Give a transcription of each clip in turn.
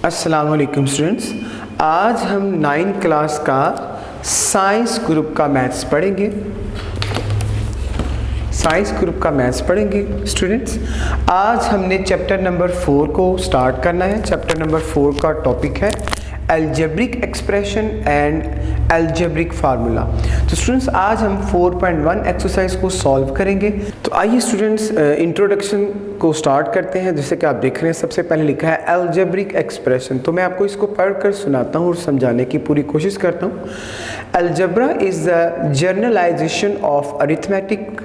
अस्सलामुअलैकुम स्टूडेंट्स, आज हम 9th क्लास का साइंस ग्रुप का मैथ्स पढ़ेंगे। स्टूडेंट्स, आज हमने चैप्टर नंबर 4 को स्टार्ट करना है। चैप्टर नंबर 4 का टॉपिक है algebraic expression and algebraic formula. तो स्टूडेंट्स, आज हम 4.1 एक्सरसाइज को सॉल्व करेंगे। तो आइए स्टूडेंट्स, इंट्रोडक्शन को स्टार्ट करते हैं। जैसे कि आप देख रहे हैं, सबसे पहले लिखा है अलजेब्रिक एक्सप्रेशन। तो मैं आपको इसको पढ़कर सुनाता हूँ और समझाने की पूरी कोशिश करता हूँ। Algebra is the journalisation of arithmetic.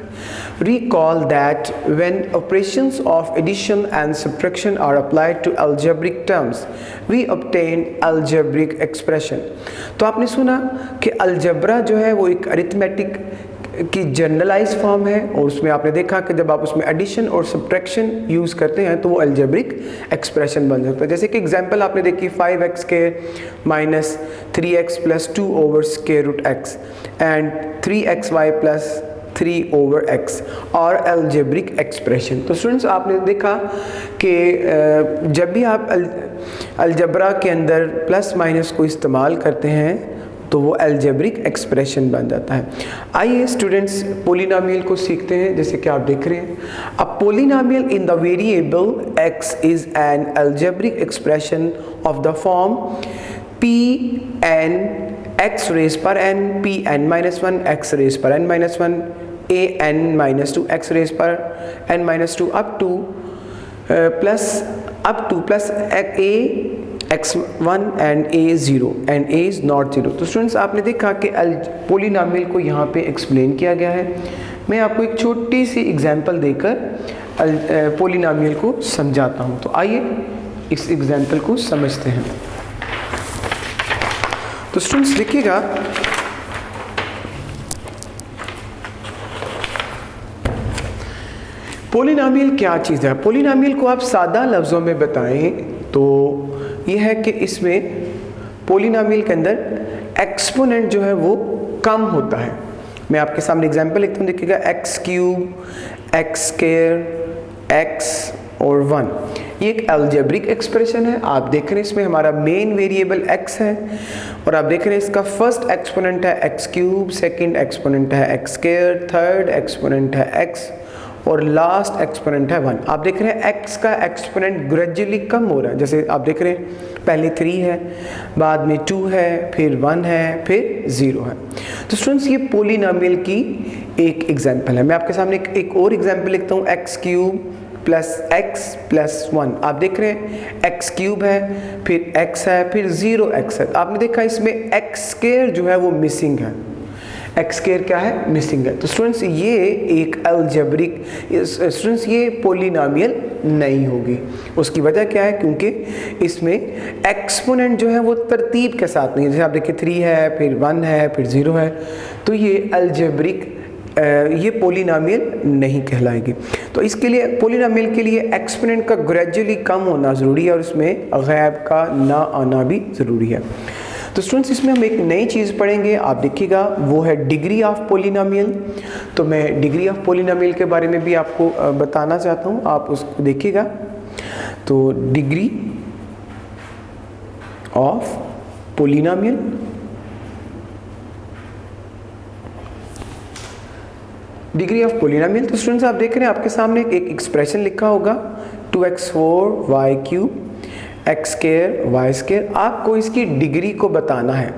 Recall that when operations of addition and subtraction are applied to algebraic terms, we obtain algebraic expression. तो आपने सुना कि अलजेब्रा जो है वो एक अरिथमेटिक की जनरलाइज फॉर्म है, और उसमें आपने देखा कि जब आप उसमें एडिशन और सब्ट्रैक्शन यूज़ करते हैं तो वो अलजेब्रिक एक्सप्रेशन बन सकता है। जैसे कि एग्जांपल आपने देखी 5x² minus 3x plus 2 over square root x and 3xy plus 3 over x और अलजेब्रिक एक्सप्रेशन। तो स्टूडेंट्स, आपने देखा कि जब भी आप अलजेब्रा के अंदर प्लस माइनस को इस्तेमाल करते हैं तो वो अलजेब्रिक एक्सप्रेशन बन जाता है। आइए स्टूडेंट्स, पोलिनोमियल को सीखते हैं। जैसे कि आप देख रहे हैं, a polynomial in the variable x is an algebraic expression of the form Pn x raised per n Pn minus 1 x raised per n minus 1 an minus 2 x raised per n minus 2 up to plus a x1 and a0 and a is not 0। तो students, आपने देखा कि polynomial को यहाँ पे explain किया गया है। मैं आपको एक छोटी सी एग्जांपल देकर पोलिनोमियल को समझाता हूँ। तो आइए इस एग्जांपल को समझते हैं। तो स्टूडेंट्स देखिएगा, पोलिनोमियल क्या चीज़ है। पोलिनोमियल को आप सादा लफ्ज़ों में बताएं तो यह है कि इसमें पोलिनोमियल के अंदर एक्सपोनेंट जो है वो कम होता है। मैं आपके सामने एग्जांपल लिखता हूँ, देखिएगा x³ x² x और 1, ये एक अलजेब्रिक एक्सप्रेशन है। आप देख रहे हैं इसमें हमारा मेन वेरिएबल x है, और आप देख रहे हैं इसका फर्स्ट एक्सपोनेंट है x³, सेकंड एक्सपोनेंट है x², थर्ड एक्सपोनेंट है x और लास्ट एक्सपोनेंट है 1। आप देख रहे हैं x का एक्सपोनेंट ग्रेजुअली कम हो रहा है। जैसे आप देख रहे हैं, पहले 3 है, बाद में 2 है, फिर 1 है, फिर 0 है। तो स्टूडेंट्स, ये पोलिनोमियल की एक एग्जांपल है। मैं आपके सामने एक और एग्जांपल लिखता हूँ, x³ प्लस x प्लस 1। आप देख रहे हैं x³ है, फिर x है, फिर 0x है। आपने देखा इसमें x² जो है वो मिसिंग है। x² क्या है? मिसिंग है। तो स्टूडेंट्स, ये एक अलजेब्रिक स्टूडेंट्स ये पोलिनोमियल नहीं होगी। उसकी वजह क्या है? क्योंकि इसमें एक्सपोनेंट जो है वो तरतीब के साथ नहीं है। जैसे आप देखिए 3 है, फिर 1 है, फिर 0 है, तो ये अलजेब्रिक ये पोलिनोमियल नहीं कहलाएगी। तो इसके लिए पोलिनोमियल के लिए एक्सपोनेंट का ग्रेजुअली कम होना ज़रूरी है, और इसमें गैब का ना आना भी ज़रूरी है। तो स्टूडेंट्स, इसमें हम एक नई चीज़ पढ़ेंगे, आप देखिएगा, वो है डिग्री ऑफ पोलिनोमियल। तो मैं डिग्री ऑफ पोलिनोमियल के बारे में भी आपको बताना चाहता हूँ, आप उसको देखिएगा। तो degree of polynomial, degree of polynomial. तो स्टूडेंट्स, आप देख रहे हैं आपके सामने एक एक्सप्रेशन लिखा होगा 2x4 y³ x² y²। आपको इसकी डिग्री को बताना है।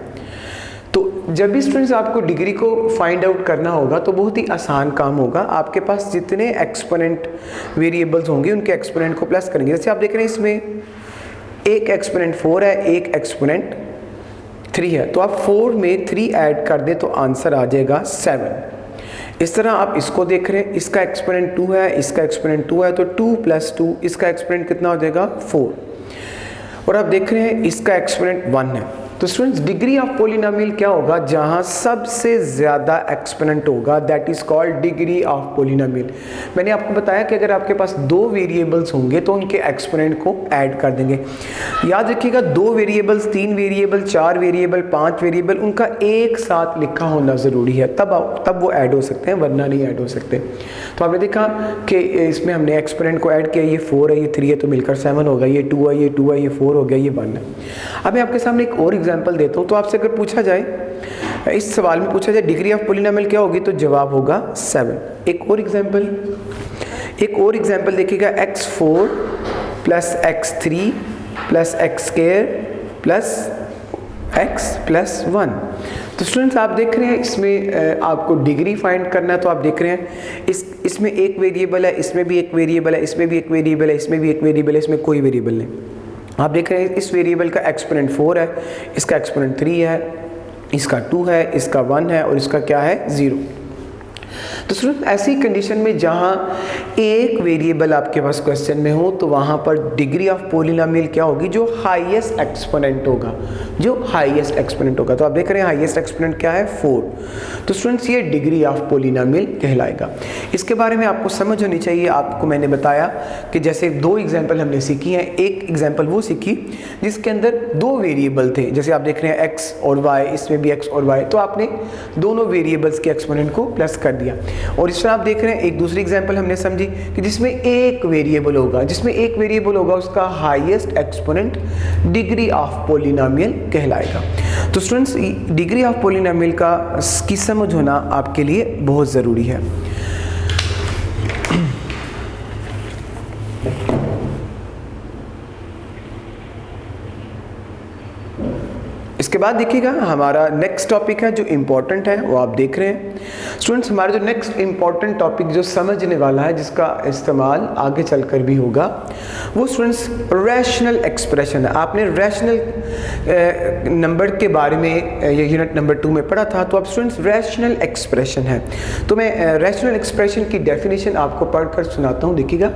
तो जब भी स्टूडेंट्स आपको डिग्री को फाइंड आउट करना होगा तो बहुत ही आसान काम होगा। आपके पास जितने एक्सपोनेंट वेरिएबल्स होंगे उनके एक्सपोनेंट को प्लस करेंगे। जैसे आप देख रहे हैं इसमें एक एक्सपोनेंट 4 है, एक एक्सपोनेंट 3 है, तो आप 4 में 3 ऐड कर दें तो आंसर आ जाएगा 7। इस तरह आप इसको देख रहे हैं, इसका एक्सपोनेंट 2 है, इसका एक्सपोनेंट 2 है, तो 2 प्लस 2, इसका एक्सपोनेंट कितना हो जाएगा? 4। और आप देख रहे हैं इसका एक्सपोनेंट 1 है। तो स्टूडेंट्स, डिग्री ऑफ पोलिनोमियल क्या होगा? जहां सबसे ज़्यादा एक्सपोनेंट होगा, that is called degree of polynomial. मैंने आपको बताया कि अगर आपके पास 2 वेरिएबल्स होंगे तो उनके एक्सपोनेंट को ऐड कर देंगे। याद रखिएगा, 2 वेरिएबल्स, 3 वेरिएबल, 4 वेरिएबल, 5 वेरिएबल, उनका एक साथ लिखा होना ज़रूरी है, तब वो ऐड हो सकते हैं, वरना नहीं ऐड हो सकते। तो आपने देखा कि इसमें हमने एक्सपोनेंट को ऐड किया, ये 4 है, ये 3 है, तो मिलकर 7 होगा, ये 2 है, ये 2 है, ये 4 हो गया, ये 1 है। अब मैं आपके सामने एक और एग्जांपल देता हूँ। तो आपसे अगर पूछा जाए, इस सवाल में पूछा जाए डिग्री ऑफ पॉलिनोमियल क्या होगी, तो जवाब होगा 7। एक और एग्जांपल देखिएगा, x4 plus x3 plus x square plus x plus 1। तो स्टूडेंट्स आप देख रहे हैं इसमें आपको डिग्री फाइंड करना है। तो आप देख रहे हैं इसमें एक वेरिएबल है, इसमें भी एक वेरिएबल है, इसमें भी एक वेरिएबल है, इसमें भी एक वेरिएबल है, इसमें कोई वेरिएबल नहीं। आप देख रहे हैं इस वेरिएबल का एक्सपोनेंट 4 है, इसका एक्सपोनेंट 3 है, इसका 2 है, इसका 1 है और इसका क्या है 0। तो स्टूडेंट ऐसी कंडीशन में जहां एक वेरिएबल आपके पास क्वेश्चन में हो तो वहां पर डिग्री ऑफ पॉलिनोमियल क्या होगी, जो हाईएस्ट एक्सपोनेंट होगा, तो आप देख रहे हैं हाईएस्ट एक्सपोनेंट क्या है 4। तो स्टूडेंट्स ये डिग्री ऑफ पॉलिनोमियल कहलाएगा। इसके बारे में आपको समझ होनी चाहिए। आपको मैंने बताया कि जैसे 2 एग्जाम्पल हमने सीखी हैं। एक एग्जाम्पल वो सीखी जिसके अंदर 2 वेरिएबल थे, जैसे आप देख रहे हैं x और y, इसमें भी x और y, तो आपने दोनों वेरिएबल्स के एक्सपोनेंट को प्लस कर दिया। और इस तरह आप देख रहे हैं एक दूसरी एग्जांपल हमने समझी कि जिसमें एक वेरिएबल होगा, उसका highest exponent degree of polynomial कहलाएगा। तो स्टूडेंट्स डिग्री ऑफ पॉलिनोमियल की समझ होना आपके लिए बहुत ज़रूरी है। इसके बाद देखिएगा हमारा नेक्स्ट टॉपिक है जो इम्पोर्टेंट है, वो आप देख रहे हैं स्टूडेंट्स। हमारा जो नेक्स्ट इम्पोर्टेंट टॉपिक जो समझने वाला है, जिसका इस्तेमाल आगे चलकर भी होगा, वो स्टूडेंट्स रैशनल एक्सप्रेशन है। आपने रैशनल नंबर के बारे में यूनिट नंबर 2 में पढ़ा था। तो अब स्टूडेंट्स रैशनल एक्सप्रेशन है, तो मैं रैशनल एक्सप्रेशन की डेफिनेशन आपको पढ़कर सुनाता हूँ। देखिएगा,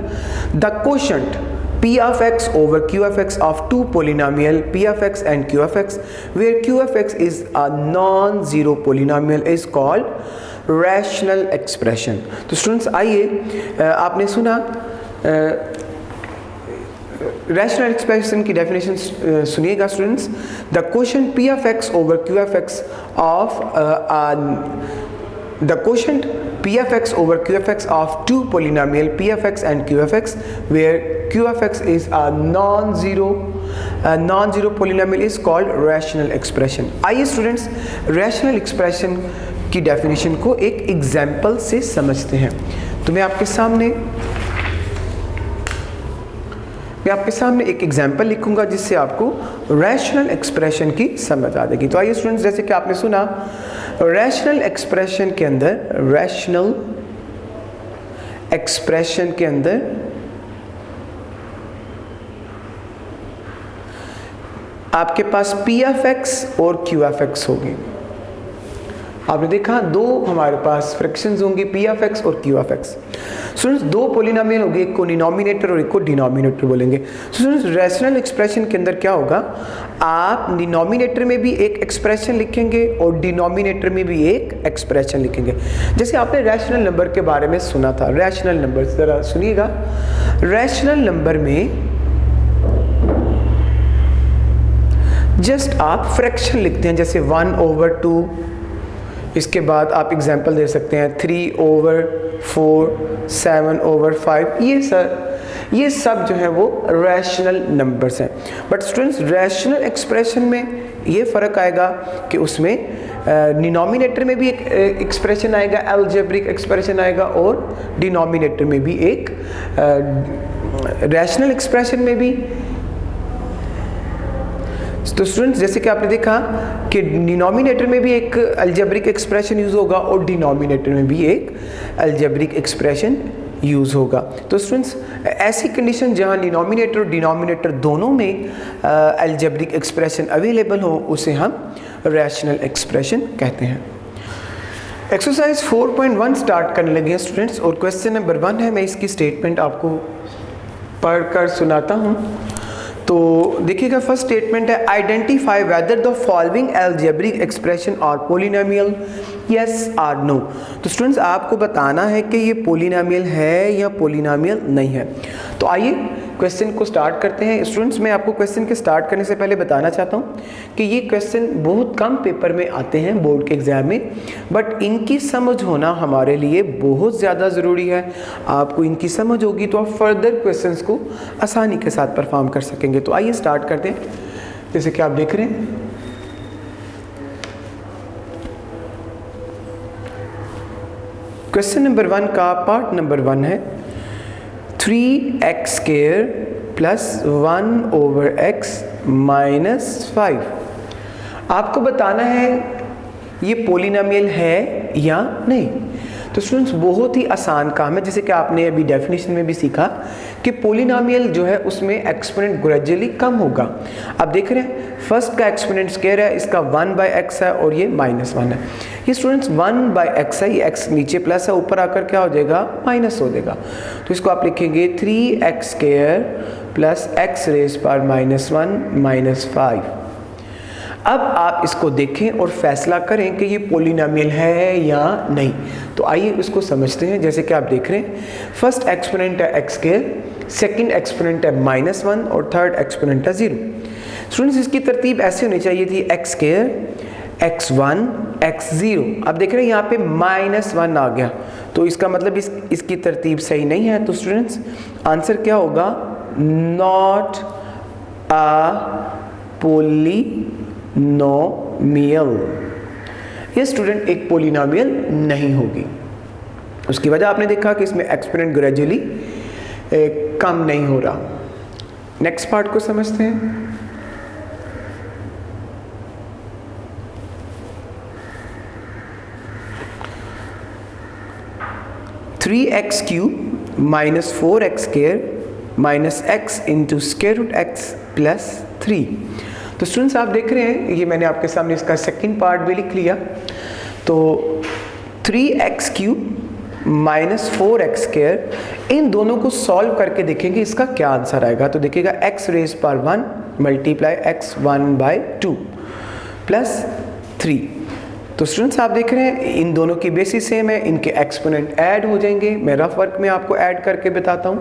the quotient P of x over Q of x of two polynomial P of x and Q of x, where Q of x is a non-zero polynomial, is called rational expression। तो students आइए आपने सुना rational expression की definition सुनिएगा students. The quotient P of x over Q of x of the quotient P of x over Q of x of two polynomial P of x and Q of x, where Q of x is a non-zero polynomial, is called rational expression। आइए students rational expression की definition को एक example से समझते हैं। तो मैं आपके सामने एक एग्जाम्पल लिखूंगा जिससे आपको रैशनल एक्सप्रेशन की समझ आ जाएगी। तो आइए स्टूडेंट्स, जैसे कि आपने सुना रैशनल एक्सप्रेशन के अंदर आपके पास P of x और Q of x होगी। आपने देखा दो हमारे पास फ्रैक्शंस होंगे P of x और Q of x। स्टूडेंट्स दो पॉलिनोमियल होंगे, एक को डिनोमिनेटर और एक को डिनोमिनेटर बोलेंगे। स्टूडेंट्स रैशनल एक्सप्रेशन के अंदर क्या होगा, आप डिनोमिनेटर में भी एक एक्सप्रेशन लिखेंगे और डिनोमिनेटर में भी एक एक्सप्रेशन लिखेंगे। जैसे आपने रैशनल नंबर के बारे में सुना था, रैशनल नंबर जरा सुनिएगा। रैशनल नंबर में जस्ट आप फ्रैक्शन लिखते हैं, जैसे 1/2, इसके बाद आप एग्जांपल दे सकते हैं 3/4, 7/5। ये सब जो है वो रैशनल नंबर्स हैं। बट स्टूडेंट्स रैशनल एक्सप्रेशन में ये फ़र्क आएगा कि उसमें डिनोमिनेटर में भी एक एक्सप्रेशन आएगा, अलजेब्रिक एक्सप्रेशन आएगा, और डिनोमिनेटर में भी एक रैशनल एक्सप्रेशन में भी। तो स्टूडेंट्स जैसे कि आपने देखा कि डिनोमिनेटर में भी एक अलजेब्रिक एक्सप्रेशन यूज़ होगा और डिनोमिनेटर में भी एक अलजेब्रिक एक्सप्रेशन यूज़ होगा। तो स्टूडेंट्स ऐसी कंडीशन जहां डिनोमिनेटर और डिनोमिनेटर दोनों में अलजेब्रिक एक्सप्रेशन अवेलेबल हो उसे हम रैशनल एक्सप्रेशन कहते हैं। एक्सरसाइज 4.1 स्टार्ट करने लगे हैं स्टूडेंट्स, और क्वेश्चन नंबर 1 है। मैं इसकी स्टेटमेंट आपको पढ़कर सुनाता हूँ। तो देखिएगा, फर्स्ट स्टेटमेंट है, identify whether the following algebraic expression और पॉलिनोमियल, यस और नो। तो स्टूडेंट्स आपको बताना है कि ये पॉलिनोमियल है या पॉलिनोमियल नहीं है। तो आइए क्वेश्चन को स्टार्ट करते हैं। स्टूडेंट्स, मैं आपको क्वेश्चन के स्टार्ट करने से पहले बताना चाहता हूँ कि ये क्वेश्चन बहुत कम पेपर में आते हैं बोर्ड के एग्ज़ाम में, बट इनकी समझ होना हमारे लिए बहुत ज़्यादा ज़रूरी है। आपको इनकी समझ होगी तो आप फर्दर क्वेश्चंस को आसानी के साथ परफॉर्म कर सकेंगे। तो आइए स्टार्ट करते हैं। जैसे कि आप देख रहे हैं, क्वेश्चन नंबर 1 का पार्ट नंबर 1 है 3x square plus 1/x minus 5। आपको बताना है ये पॉलिनोमियल है या नहीं। तो स्टूडेंट्स, बहुत ही आसान काम है, जैसे कि आपने अभी डेफिनेशन में भी सीखा कि पॉलिनोमियल जो है उसमें एक्सपोनेंट ग्रेजुअली कम होगा। आप देख रहे हैं फर्स्ट का एक्सपोनेंट स्क्वायर है, इसका 1/x है और ये -1 है। ये स्टूडेंट्स 1/x है, ये x नीचे प्लस है, ऊपर आकर क्या हो जाएगा, माइनस हो जाएगा। तो इसको आप लिखेंगे 3x square plus x rays power -1 minus 5। अब आप इसको देखें और फैसला करें कि ये पॉलिनोमियल है या नहीं। तो आइए इसको समझते हैं। जैसे कि आप देख रहे हैं फर्स्ट एक्सपोनेंट है x स्क्वायर, सेकंड एक्सपोनेंट है -1 और थर्ड एक्सपोनेंट है 0। स्टूडेंट्स, इसकी तरतीब ऐसे होनी चाहिए थी x स्क्वायर x1 x0। अब देख रहे हैं यहाँ पे -1 आ गया, तो इसका मतलब इसकी तरतीब सही नहीं है। तो स्टूडेंट्स आंसर क्या होगा, नॉट अ पॉलिनोमियल। ये स्टूडेंट एक पॉलिनोमियल नहीं होगी। उसकी वजह आपने देखा कि इसमें एक्सपोनेंट ग्रेजुअली कम नहीं हो रहा। नेक्स्ट पार्ट को समझते हैं। Three x cube minus 4x square minus x into square root x plus 3। तो स्टूडेंट्स, आप देख रहे हैं ये मैंने आपके सामने इसका सेकंड पार्ट भी लिख लिया। तो 3x cube minus 4x square, इन दोनों को सॉल्व करके देखेंगे इसका क्या आंसर आएगा। तो देखिएगा x rays power 1 multiply x 1/2 plus 3। तो स्टूडेंट्स, आप देख रहे हैं इन दोनों की बेसिस सेम है, इनके एक्सपोनेंट ऐड हो जाएंगे। मैं रफ वर्क में आपको ऐड करके बताता हूँ।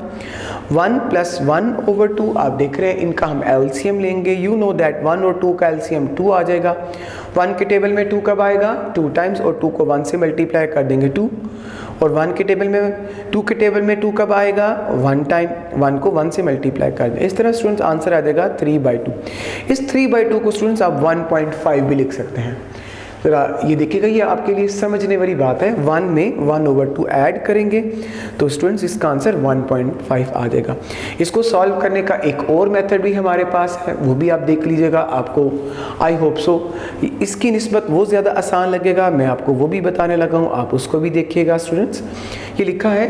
1 + 1/2 आप देख रहे हैं, इनका हम एलसीएम लेंगे। यू नो दैट 1 और 2 का एलसीएम 2 आ जाएगा। 1 के टेबल में 2 कब आएगा, 2 टाइम्स, और 2 को 1 से मल्टीप्लाई कर देंगे 2। और 1 के टेबल में 2 के टेबल में 2 कब आएगा, 1 टाइम, 1 को 1 से मल्टीप्लाई कर दें। इस तरह स्टूडेंट्स आंसर आ जाएगा 3/2। इस 3/2 को स्टूडेंट्स आप 1.5 भी लिख सकते हैं। ज़रा ये देखिएगा, ये आपके लिए समझने वाली बात है। 1 में 1/2 ऐड करेंगे तो स्टूडेंट्स इसका आंसर 1.5 आ जाएगा। इसको सॉल्व करने का एक और मेथड भी हमारे पास है, वो भी आप देख लीजिएगा। आपको आई होप सो इसकी निस्बत वो ज़्यादा आसान लगेगा, मैं आपको वो भी बताने लगा हूँ, आप उसको भी देखिएगा। स्टूडेंट्स, ये लिखा है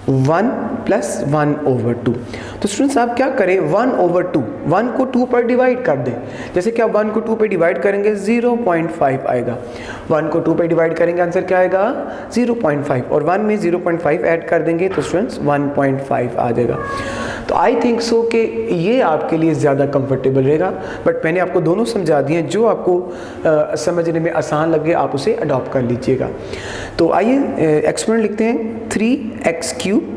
1 + 1/2। तो स्टूडेंट्स आप क्या करें, 1/2, 1 को 2 पर डिवाइड कर दें। जैसे कि आप 1 को 2 पर डिवाइड करेंगे 0.5 आएगा। 1 को 2 पर डिवाइड करेंगे आंसर क्या आएगा, 0.5, और 1 में 0.5 ऐड कर देंगे तो स्टूडेंट्स 1.5 आ जाएगा। तो आई थिंक सो कि ये आपके लिए ज़्यादा कंफर्टेबल रहेगा, बट मैंने आपको दोनों समझा दिए, जो आपको समझने में आसान लगे आप उसे अडॉप्ट कर लीजिएगा। तो आइए एक्सपोनेंट लिखते हैं 3x cube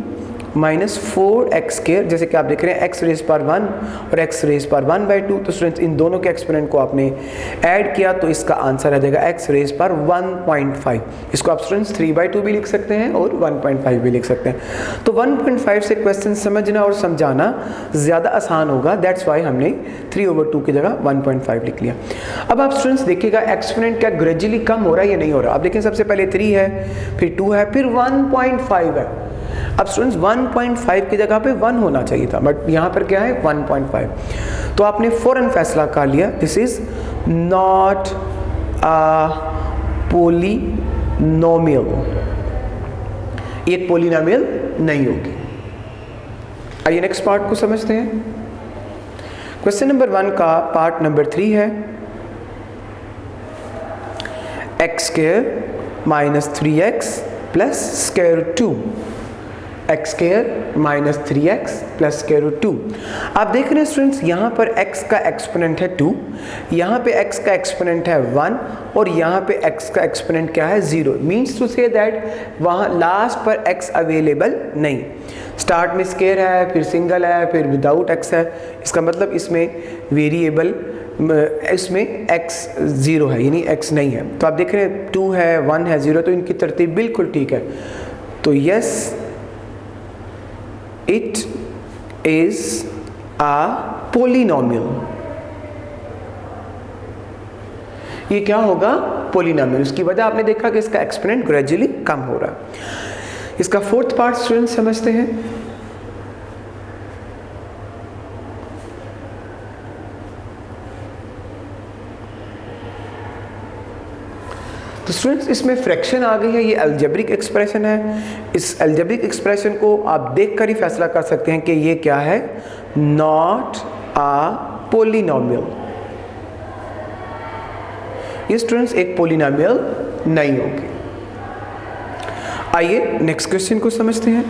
minus 4x square. जैसे कि आप देख रहे हैं x रेज़ पावर 1 और x रेज़ पावर 1/2। तो स्टूडेंट्स इन दोनों के एक्सपोनेंट को आपने ऐड किया तो इसका आंसर आ जाएगा x रेज़ पावर 1.5। इसको आप स्टूडेंट्स 3/2 भी लिख सकते हैं और 1.5 भी लिख सकते हैं। तो 1.5 से क्वेश्चन समझना और समझाना ज़्यादा आसान होगा, दैट्स वाई हमने 3/2 की जगह 1.5 लिख लिया। अब आप स्टूडेंट्स देखिएगा एक्सपोनेंट क्या ग्रेजुअली कम हो रहा है या नहीं हो रहा। आप देखें सबसे पहले 3 है, फिर 2 है, फिर 1.5 है। अब स्टूडेंट्स 1.5 की जगह पे 1 होना चाहिए था, बट यहाँ पर क्या है 1.5। तो आपने फौरन फैसला कर लिया this is not a polynomial, ये पॉलिनोमियल नहीं होगी। आइए नेक्स्ट पार्ट को समझते हैं। क्वेश्चन नंबर 1 का पार्ट नंबर 3 है x² - 3x + square root 2 x square minus 3x plus square root 2। आप देख रहे हैं स्टूडेंट्स, यहाँ पर x का एक्सपोनेंट है 2, यहाँ पे x का एक्सपोनेंट है 1 और यहाँ पे x का एक्सपोनेंट क्या है 0। मीन्स टू से दैट वहाँ लास्ट पर x अवेलेबल नहीं। स्टार्ट में स्क्वायर है, फिर सिंगल है, फिर विदाउट x है। इसका मतलब इसमें वेरिएबल, इसमें x 0 है, यानी x नहीं है। तो आप देख रहे हैं 2 है, 1 है, 0, तो इनकी तरतीब बिल्कुल ठीक है। तो yes, it is a polynomial. ये क्या होगा? पोलिनोमियल। उसकी वजह आपने देखा कि इसका एक्सपोनेंट ग्रेजुअली कम हो रहा है। इसका फोर्थ पार्ट स्टूडेंट समझते हैं। तो स्टूडेंट्स, इसमें फ्रैक्शन आ गई है, ये अलजेब्रिक एक्सप्रेशन है। इस अलजेब्रिक एक्सप्रेशन को आप देखकर ही फैसला कर सकते हैं कि ये क्या है, नॉट अ पोलिनोमियल। ये स्टूडेंट्स एक पोलिनोमियल नहीं होगी। आइए नेक्स्ट क्वेश्चन को समझते हैं।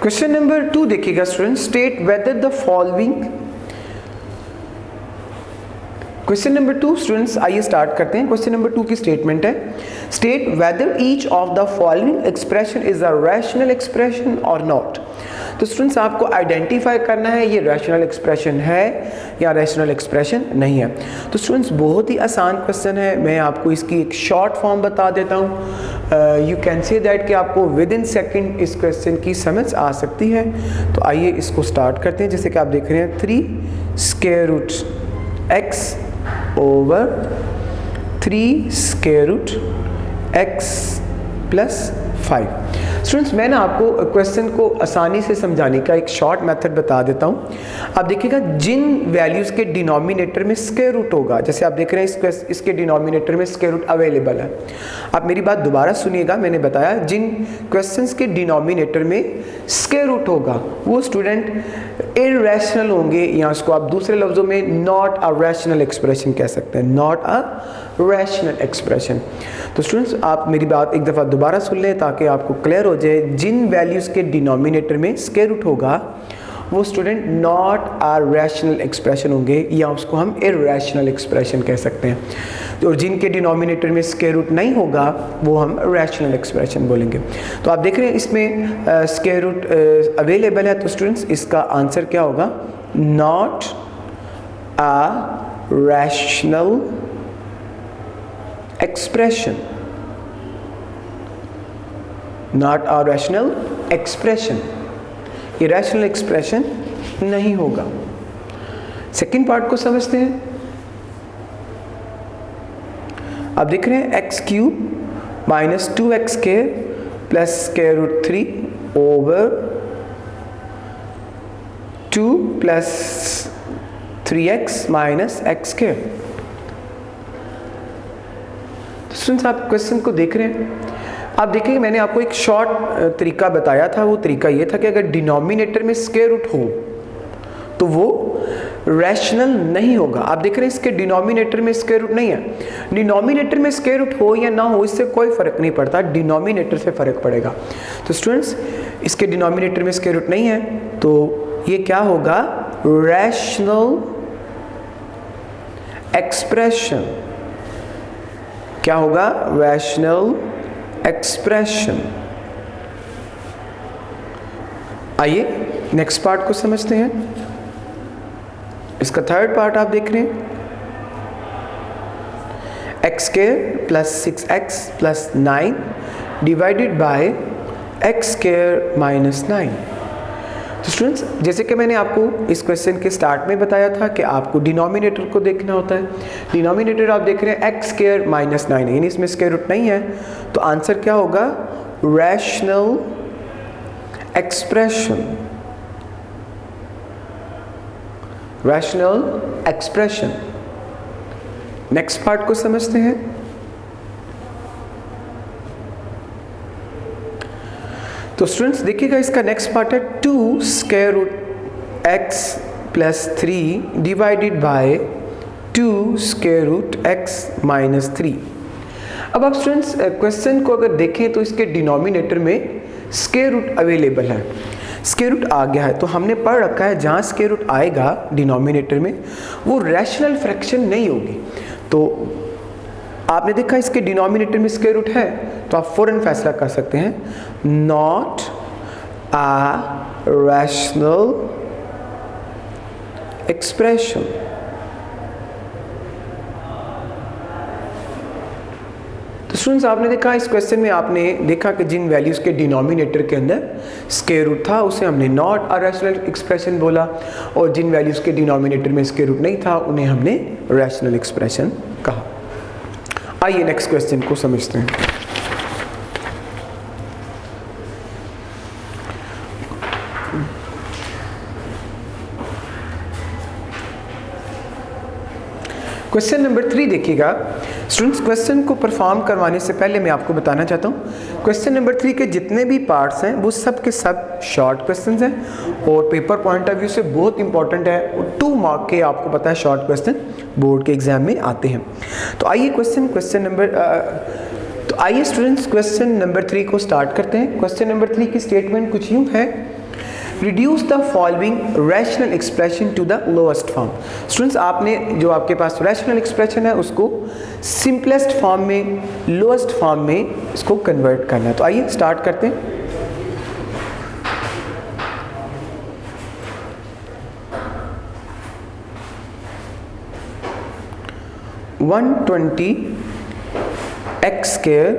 क्वेश्चन नंबर 2 देखिएगा student, state whether the following. Question number 2 students, आइए स्टार्ट करते हैं। क्वेश्चन नंबर 2 की स्टेटमेंट है, state whether each of the following expression is a rational expression और नॉट। तो स्टूडेंट्स, आपको आइडेंटिफाई करना है ये रैशनल एक्सप्रेशन है या रैशनल एक्सप्रेशन नहीं है। तो स्टूडेंट्स, बहुत ही आसान क्वेश्चन है। मैं आपको इसकी एक शॉर्ट फॉर्म बता देता हूँ। यू कैन से दैट कि आपको विद इन सेकेंड इस क्वेश्चन की समझ आ सकती है। तो आइए इसको स्टार्ट करते हैं। जैसे कि आप देख रहे हैं 3 square root x over 3 square root x plus 5। Students, मैं ना आपको क्वेश्चन को आसानी से समझाने का एक शॉर्ट मेथड बता देता हूँ। आप देखिएगा, जिन वैल्यूज़ के डिनोमिनेटर में स्क्वायर रूट होगा, जैसे आप देख रहे हैं इसके डिनोमिनेटर में स्क्वायर रूट अवेलेबल है। आप मेरी बात दोबारा सुनिएगा, मैंने बताया जिन क्वेश्चंस के डिनोमिनेटर में स्क्वायर रूट होगा वो स्टूडेंट इररेशनल होंगे, या उसको आप दूसरे लफ्ज़ों में नॉट अ रैशनल एक्सप्रेशन कह सकते हैं, नॉट अ रैशनल एक्सप्रेशन। तो स्टूडेंट्स, आप मेरी बात एक दफ़ा दोबारा सुन लें ताकि आपको क्लियर हो जाए। जिन वैल्यूज़ के डिनोमिनेटर में स्क्वायर रूट होगा वो student not a rational expression होंगे, या उसको हम इररेशनल एक्सप्रेशन कह सकते हैं। और जिनके डिनोमिनेटर में स्क्वायर रूट नहीं होगा वो हम रैशनल एक्सप्रेशन बोलेंगे। तो आप देख रहे हैं इसमें स्क्वायर रूट अवेलेबल है, तो स्टूडेंट्स इसका आंसर क्या होगा, not a rational expression, not a rational expression, ये रैशनल एक्सप्रेशन नहीं होगा। सेकंड पार्ट को समझते हैं। आप देख रहे हैं x cube minus 2x square plus square root 3 over 2 plus 3x minus x square. Students, आप क्वेश्चन को देख रहे हैं। आप देखिए, मैंने आपको एक शॉर्ट तरीका बताया था। वो तरीका ये था कि अगर डिनोमिनेटर में स्क्वायर रूट हो तो वो रैशनल नहीं होगा। आप देख रहे हैं इसके डिनोमिनेटर में स्क्वायर रूट नहीं है। डिनोमिनेटर में स्क्वायर रूट हो या ना हो इससे कोई फ़र्क नहीं पड़ता, डिनोमिनेटर से फ़र्क पड़ेगा। तो स्टूडेंट्स, इसके डिनोमिनेटर में स्क्वायर रूट नहीं है तो ये क्या होगा, रैशनल एक्सप्रेशन। क्या होगा, रैशनल एक्सप्रेशन। आइए नेक्स्ट पार्ट को समझते हैं। इसका थर्ड पार्ट आप देख रहे हैं, x square plus 6x plus 9 divided by x square minus 9। तो स्टूडेंट्स, जैसे कि मैंने आपको इस क्वेश्चन के स्टार्ट में बताया था कि आपको डिनोमिनेटर को देखना होता है। डिनोमिनेटर आप देख रहे हैं एक्स स्क्वायर माइनस 9 है, यानी इसमें स्क्वायर रूट नहीं है, तो आंसर क्या होगा, rational expression, rational expression. Next part को समझते हैं। तो स्टूडेंट्स देखिएगा, इसका नेक्स्ट पार्ट है 2 square root x plus 3 divided by 2 square root x minus 3। अब आप स्टूडेंट्स क्वेश्चन को अगर देखें तो इसके डिनोमिनेटर में स्क्वायर रूट अवेलेबल है, स्क्वायर रूट आ गया है। तो हमने पढ़ रखा है जहाँ स्क्वायर रूट आएगा डिनोमिनेटर में वो रैशनल फ्रैक्शन नहीं होगी। तो आपने देखा इसके डिनोमिनेटर में स्क्वायर रूट है, तो आप फौरन फैसला कर सकते हैं नॉट अ रैशनल एक्सप्रेशन। तो स्टूडेंट्स आपने देखा इस क्वेश्चन में, आपने देखा कि जिन वैल्यूज के डिनोमिनेटर के अंदर स्क्वायर रूट था उसे हमने नॉट अ रैशनल एक्सप्रेशन बोला, और जिन वैल्यूज के डिनोमिनेटर में स्क्वायर रूट नहीं था उन्हें हमने रैशनल एक्सप्रेशन कहा। आइए नेक्स्ट क्वेश्चन को समझते हैं। क्वेश्चन नंबर 3 देखिएगा। स्टूडेंट्स क्वेश्चन को परफॉर्म करवाने से पहले मैं आपको बताना चाहता हूँ क्वेश्चन नंबर 3 के जितने भी पार्ट्स हैं वो सब के सब शॉर्ट क्वेश्चंस हैं और पेपर पॉइंट ऑफ व्यू से बहुत इंपॉर्टेंट है, और 2 मार्क के आपको पता है शॉर्ट क्वेश्चन बोर्ड के एग्जाम में आते हैं। तो आइए स्टूडेंट्स क्वेश्चन नंबर 3 को स्टार्ट करते हैं। क्वेश्चन नंबर 3 की स्टेटमेंट कुछ यूँ है, reduce the following rational expression to the lowest form. Students आपने जो आपके पास रैशनल एक्सप्रेशन है उसको सिंपलेस्ट फॉर्म में, लोएस्ट फॉर्म में इसको कन्वर्ट करना है। तो आइए स्टार्ट करते हैं। One 20 x square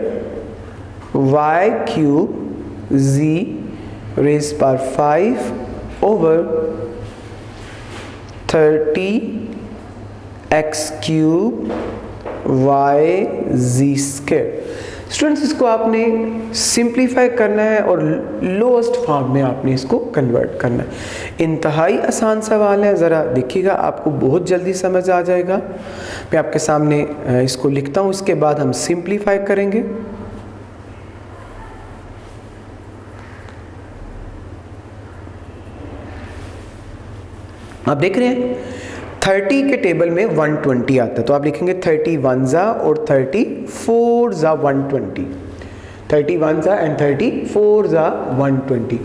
y cube z raised power 5 over 30 x cube y z square। Students इसको आपने सिंप्लीफाई करना है और लोएस्ट फॉर्म में आपने इसको कन्वर्ट करना है। इंतहाई आसान सवाल है, ज़रा देखिएगा आपको बहुत जल्दी समझ आ जाएगा। मैं आपके सामने इसको लिखता हूँ, इसके बाद हम सिंप्लीफाई करेंगे। आप देख रहे हैं 30 के टेबल में 120 आता है, तो आप लिखेंगे 31 जा और 34 जा 120, 31 जा एंड 34 जा 120।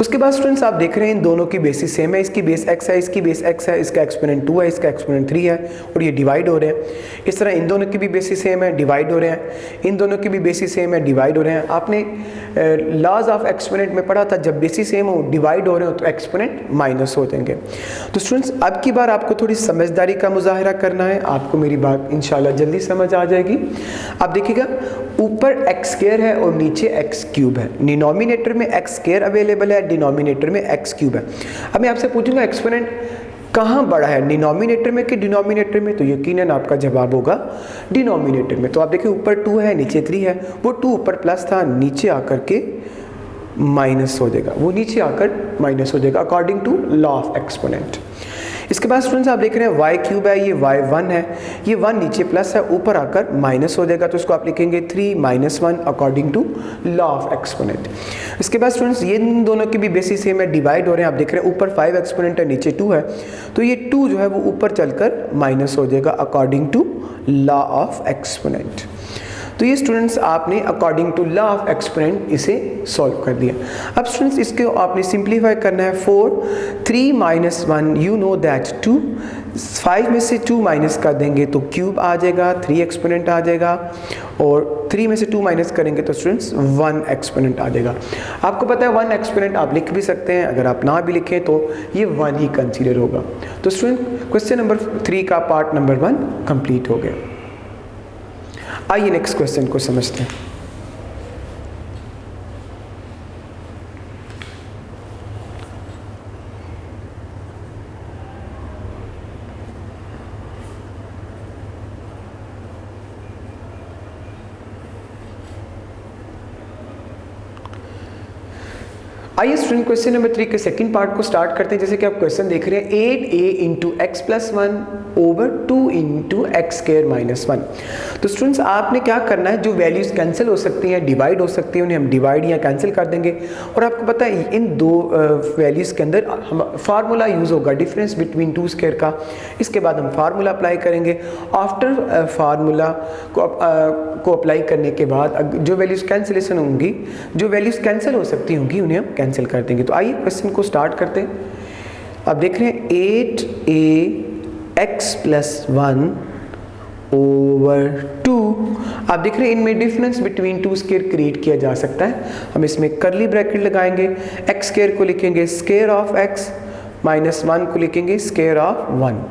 उसके बाद स्टूडेंट्स आप देख रहे हैं इन दोनों की बेसिस सेम है, इसकी बेस x है, इसकी बेस x है, इसका एक्सपोनेंट 2 है, इसका एक्सपोनेंट 3 है, और ये डिवाइड हो रहे हैं। इस तरह इन दोनों की भी बेसिस सेम है, डिवाइड हो रहे हैं, इन दोनों की भी बेसिस सेम है, डिवाइड हो रहे हैं। आपने लॉज ऑफ एक्सपोनेंट में पढ़ा था, जब बेसिस सेम हो डिवाइड हो रहे हो तो एक्सपोनेंट माइनस हो जाएंगे। तो स्टूडेंट्स अब की बार आपको थोड़ी समझदारी का मुजाहरा करना है, आपको मेरी बात इंशाल्लाह जल्दी समझ आ जाएगी। आप देखिएगा ऊपर x स्क्वायर है और नीचे x क्यूब है, डिनोमिनेटर में x स्क्वायर अवेलेबल है, डिनोमिनेटर में x क्यूब है। अब मैं आपसे पूछूंगा एक्सपोनेंट कहाँ बड़ा है, डिनोमिनेटर में कि डिनोमिनेटर में, तो यकीनन आपका जवाब होगा डिनोमिनेटर में। तो आप देखिए ऊपर 2 है नीचे 3 है, वो 2 ऊपर प्लस था नीचे आकर के माइनस हो जाएगा, वो नीचे आकर माइनस हो जाएगा according to law of exponent. इसके बाद स्टूडेंट्स आप देख रहे हैं y क्यूब है, ये y1 है, ये 1 नीचे प्लस है ऊपर आकर माइनस हो जाएगा, तो इसको आप लिखेंगे 3 - 1 according to law of exponent. इसके बाद स्टूडेंट्स ये इन दोनों की भी बेसिस सेम है, डिवाइड हो रहे हैं। आप देख रहे हैं ऊपर 5 एक्सपोनेंट है नीचे 2 है, तो ये 2 जो है वो ऊपर चलकर माइनस हो जाएगा according to law of exponent. तो ये स्टूडेंट्स आपने according to law of exponent इसे सॉल्व कर दिया। अब स्टूडेंट्स इसके आपने सिंप्लीफाई करना है। 4 3 - 1 यू नो दैट 2, 5 में से 2 माइनस कर देंगे तो क्यूब आ जाएगा, 3 एक्सपोनेंट आ जाएगा, और 3 में से 2 माइनस करेंगे तो स्टूडेंट्स 1 एक्सपोनेंट आ जाएगा। आपको पता है 1 एक्सपोनेंट आप लिख भी सकते हैं, अगर आप ना भी लिखें तो ये 1 ही कंसीडर होगा। तो स्टूडेंट क्वेश्चन नंबर 3 का पार्ट नंबर 1 कंप्लीट हो गया। आइए नेक्स्ट क्वेश्चन को समझते हैं। आइए स्टूडेंट क्वेश्चन नंबर 3 के सेकंड पार्ट को स्टार्ट करते हैं। जैसे कि आप क्वेश्चन देख रहे हैं 8a into x plus 1 over 2 into x square minus 1। तो स्टूडेंट्स आपने क्या करना है, जो वैल्यूज कैंसिल हो सकती हैं, डिवाइड हो सकती हैं, उन्हें हम डिवाइड या कैंसिल कर देंगे। और आपको पता है इन दो वैल्यूज के अंदर हम फार्मूला यूज होगा डिफरेंस बिटवीन टू स्क्वायर का। इसके बाद हम फार्मूला अप्लाई करेंगे। आफ्टर फार्मूला को अप्लाई करने के बाद जो वैल्यूज कैंसिलेशन होंगी, जो वैल्यूज कैंसिल हो सकती होंगी, उन्हें हम कैंसिल कर देंगे। तो आइए क्वेश्चन को स्टार्ट करते हैं। अब देख रहे हैं 8a एक्स प्लस 1 ओवर 2। आप देख रहे हैं इनमें difference between two square create किया जा सकता है। हम इसमें कर्ली ब्रैकेट लगाएंगे, एक्स स्क्वायर को लिखेंगे स्क्वायर ऑफ एक्स, माइनस 1 को लिखेंगे स्क्वायर ऑफ 1।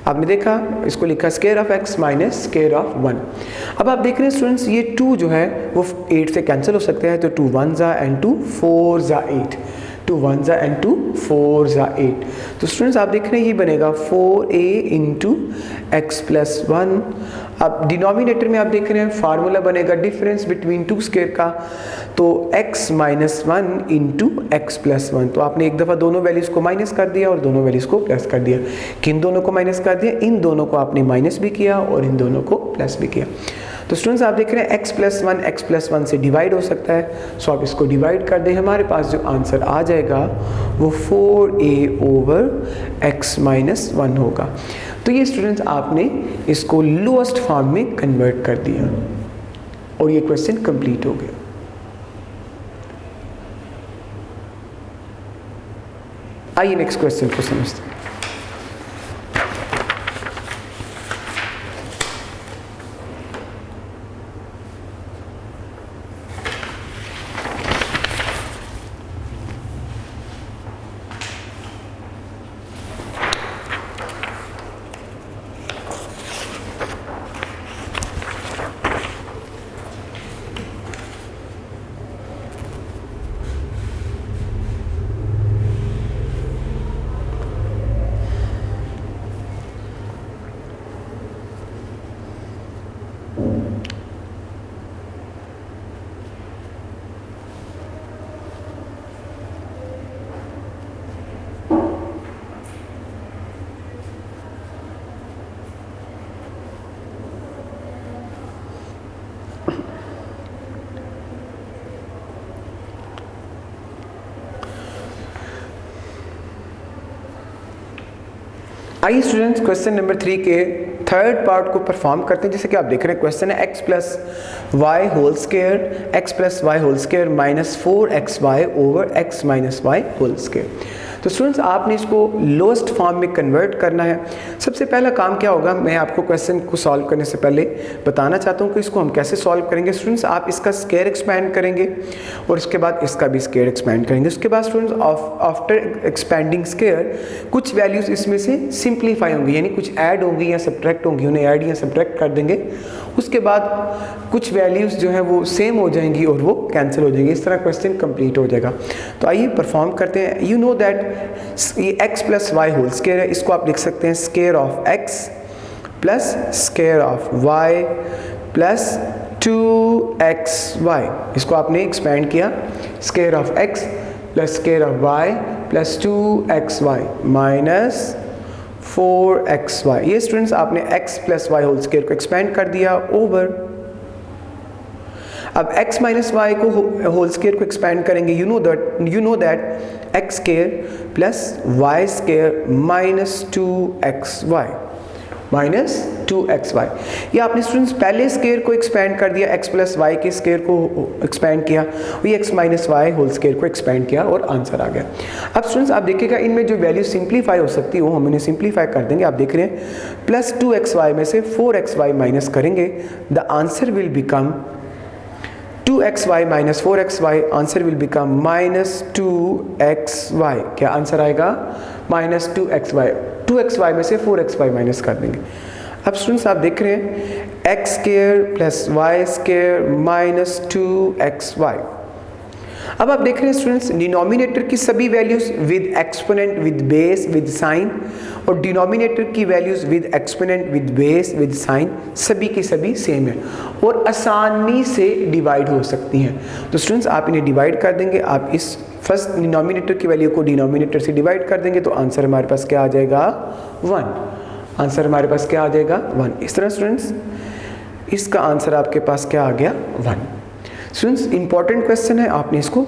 आपने देखा इसको लिखा square of x minus square of 1। अब आप देख रहे हैं स्टूडेंट्स ये 2 जो है वो 8 से कैंसिल हो सकते हैं। तो 2 1 जा एंड 2 4 जा 8, 2 1 जा एंड 2 4 जा 8। तो स्टूडेंट्स आप देख रहे हैं ये बनेगा 4a इंटू एक्स प्लस 1। अब डिनोमिनेटर में आप देख रहे हैं फार्मूला बनेगा डिफरेंस बिटवीन टू स्क्वायर का, तो x minus 1 into x plus 1। तो आपने एक दफ़ा दोनों वैल्यूज़ को माइनस कर दिया और दोनों वैल्यूज़ को प्लस कर दिया। किन दोनों को माइनस कर दिया, इन दोनों को आपने माइनस भी किया और इन दोनों को प्लस भी किया। तो स्टूडेंट्स आप देख रहे हैं x प्लस 1 से डिवाइड हो सकता है। सो आप इसको डिवाइड कर दें, हमारे पास जो आंसर आ जाएगा वो 4a ओवर x माइनस 1 होगा। तो ये स्टूडेंट्स आपने इसको लोएस्ट फॉर्म में कन्वर्ट कर दिया और ये क्वेश्चन कंप्लीट हो गया। आइए नेक्स्ट क्वेश्चन को समझते हैं। आइए स्टूडेंट्स क्वेश्चन नंबर 3 के थर्ड पार्ट को परफॉर्म करते हैं। जैसे कि आप देख रहे हैं क्वेश्चन है x plus y whole square minus 4xy over x minus y whole square. तो स्टूडेंट्स आपने इसको लोएस्ट फॉर्म में कन्वर्ट करना है। सबसे पहला काम क्या होगा, मैं आपको क्वेश्चन को सॉल्व करने से पहले बताना चाहता हूँ कि इसको हम कैसे सॉल्व करेंगे। स्टूडेंट्स आप इसका स्क्वायर एक्सपैंड करेंगे और उसके बाद इसका भी स्क्वायर एक्सपैंड करेंगे। उसके बाद स्टूडेंट्स आफ्टर एक्सपैंडिंग स्क्वायर कुछ वैल्यूज इसमें से सिंप्लीफाई होंगी, यानी कुछ ऐड होंगी या सब्ट्रैक्ट होंगी, उन्हें ऐड या सब्ट्रैक्ट कर देंगे। उसके बाद कुछ वैल्यूज जो है वो सेम हो जाएंगी और वो कैंसिल हो जाएंगी। इस तरह क्वेश्चन कंप्लीट हो जाएगा। तो आइए परफॉर्म करते हैं। यू नो दैट ये x plus y whole square है, इसको आप लिख सकते हैं square of x plus square of y plus 2xy। इसको आपने एक्सपैंड किया, square of x plus square of y plus 2xy minus 4xy। ये स्टूडेंट्स आपने x plus y whole square को एक्सपैंड कर दिया ओवर। अब x माइनस वाई को होल स्क्वायर को एक्सपैंड करेंगे। You know that x square plus y square minus 2xy minus 2xy। ये आपने स्टूडेंट्स पहले स्क्वायर को एक्सपैंड कर दिया, x प्लस वाई के स्क्वायर को एक्सपैंड किया, ये x minus y whole square को एक्सपैंड किया और आंसर आ गया। अब स्टूडेंट्स आप देखिएगा इनमें जो वैल्यू सिंप्लीफाई हो सकती है वो हम इन्हें सिंप्लीफाई कर देंगे। आप देख रहे हैं प्लस 2xy में से 4xy माइनस करेंगे, the answer will become 2xy minus 4xy, answer will become minus 2xy। क्या आंसर आएगा, माइनस 2xy। 2xy में से 4xy माइनस कर देंगे। अब स्टूडेंट्स आप देख रहे हैं x square plus y square minus 2xy। अब आप देख रहे हैं स्टूडेंट्स, डिनोमिनेटर की सभी values with exponent with base with sign और डिनोमिनेटर की values with exponent with base with sign सभी की सभी सेम है और आसानी से डिवाइड हो सकती हैं। तो स्टूडेंट्स आप इन्हें डिवाइड कर देंगे, आप इस फर्स्ट डिनोमिनेटर की वैल्यू को डिनोमिनेटर से डिवाइड कर देंगे तो आंसर हमारे पास क्या आ जाएगा 1। आंसर हमारे पास क्या आ जाएगा 1। इस तरह स्टूडेंट्स इसका आंसर आपके पास क्या आ गया 1। स्टूडेंट्स इंपॉर्टेंट क्वेश्चन है, आपने इसको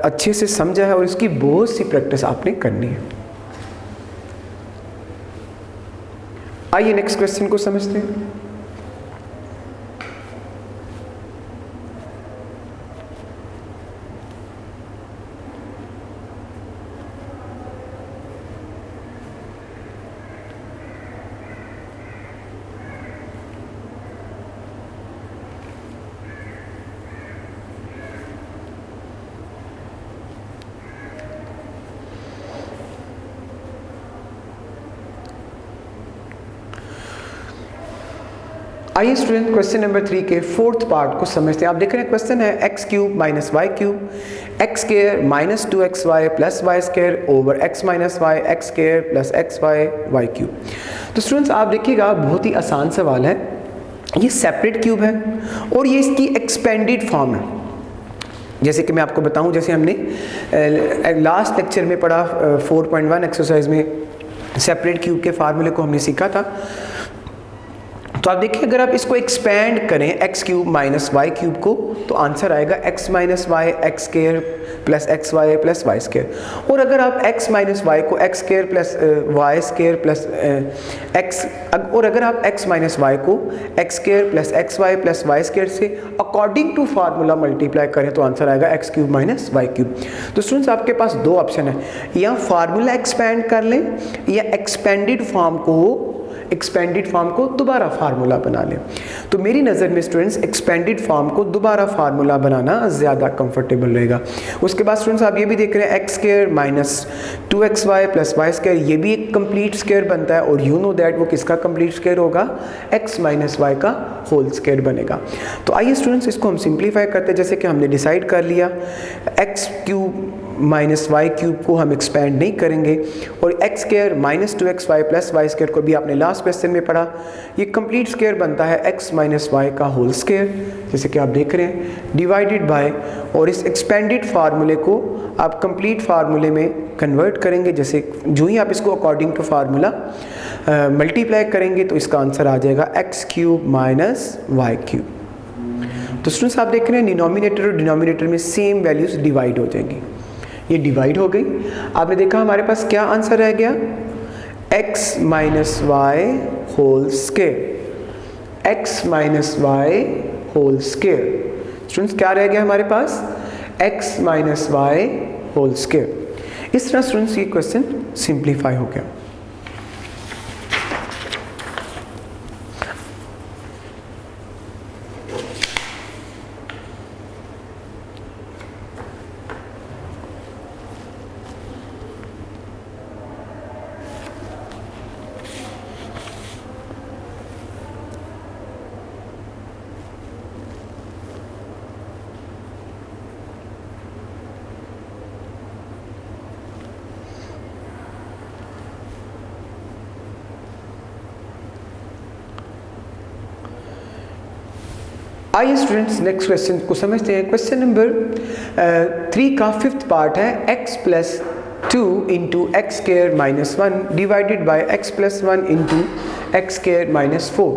अच्छे से समझा है और इसकी बहुत सी प्रैक्टिस आपने करनी है। आइए नेक्स्ट क्वेश्चन को समझते हैं। आइए स्टूडेंट क्वेश्चन नंबर 3 के फोर्थ पार्ट को समझते हैं। आप देख रहे हैं क्वेश्चन है x cube minus y cube x square minus 2xy plus y square over x minus y x square plus x y y cube. तो स्टूडेंट्स आप देखिएगा बहुत ही आसान सवाल है। ये सेपरेट क्यूब है और ये इसकी एक्सपेंडेड फॉर्म है। जैसे कि मैं आपको बताऊं, जैसे हमने लास्ट लेक्चर में पढ़ा 4.1 एक्सरसाइज में सेपरेट क्यूब के फार्मूले को हमने सीखा था। तो आप देखिए अगर आप इसको एक्सपेंड करें x cube minus y cube को तो आंसर आएगा x minus y x square plus x y plus y square. और अगर आप एक्स माइनस वाई को x square plus y square plus x और अगर आप एक्स माइनस वाई को x square plus x y plus y square से according to formula multiply करें तो आंसर आएगा x cube minus y cube. तो स्टूडेंट्स आपके पास दो ऑप्शन है, या फार्मूला एक्सपेंड कर लें या एक्सपेंडेड फॉर्म को दोबारा फार्मूला बना लें। तो मेरी नज़र में स्टूडेंट्स एक्सपेंडेड फॉर्म को दोबारा फार्मूला बनाना ज़्यादा कंफर्टेबल रहेगा। उसके बाद स्टूडेंट्स आप ये भी देख रहे हैं x square minus 2xy plus y square, ये भी एक कंप्लीट स्क्वायर बनता है और यू नो दैट वो किसका कंप्लीट स्क्वायर होगा, एक्स माइनस वाई का होल स्क्वायर बनेगा। तो आइए स्टूडेंट्स इसको हम सिंप्लीफाई करते हैं। जैसे कि हमने डिसाइड कर लिया x cube minus y cube को हम एक्सपेंड नहीं करेंगे और x square minus 2xy plus y square को भी आपने लास्ट क्वेश्चन में पढ़ा, ये कंप्लीट स्क्वायर बनता है एक्स माइनस वाई का होल स्क्वायर, जैसे कि आप देख रहे हैं डिवाइडेड बाय, और इस एक्सपेंडेड फार्मूले को आप कंप्लीट फार्मूले में कन्वर्ट करेंगे। जैसे जो ही आप इसको अकॉर्डिंग टू फार्मूला मल्टीप्लाई करेंगे तो इसका आंसर आ जाएगा x cube minus y cube. तो स्टूडेंट्स आप देख रहे हैं डिनोमिनेटर और डिनोमिनेटर में सेम वैल्यूज डिवाइड हो जाएंगी, ये डिवाइड हो गई। आपने देखा हमारे पास क्या आंसर रह गया, x minus y whole square, x minus y whole square. Students क्या रह गया हमारे पास, x minus y whole square. इस तरह स्टूडेंट्स ये क्वेश्चन सिंप्लीफाई हो गया। आइए स्टूडेंट्स नेक्स्ट क्वेश्चन को समझते हैं। क्वेश्चन नंबर 3 का फिफ्थ पार्ट है x plus 2 into x square minus 1 divided by x plus 1 into x square minus 4।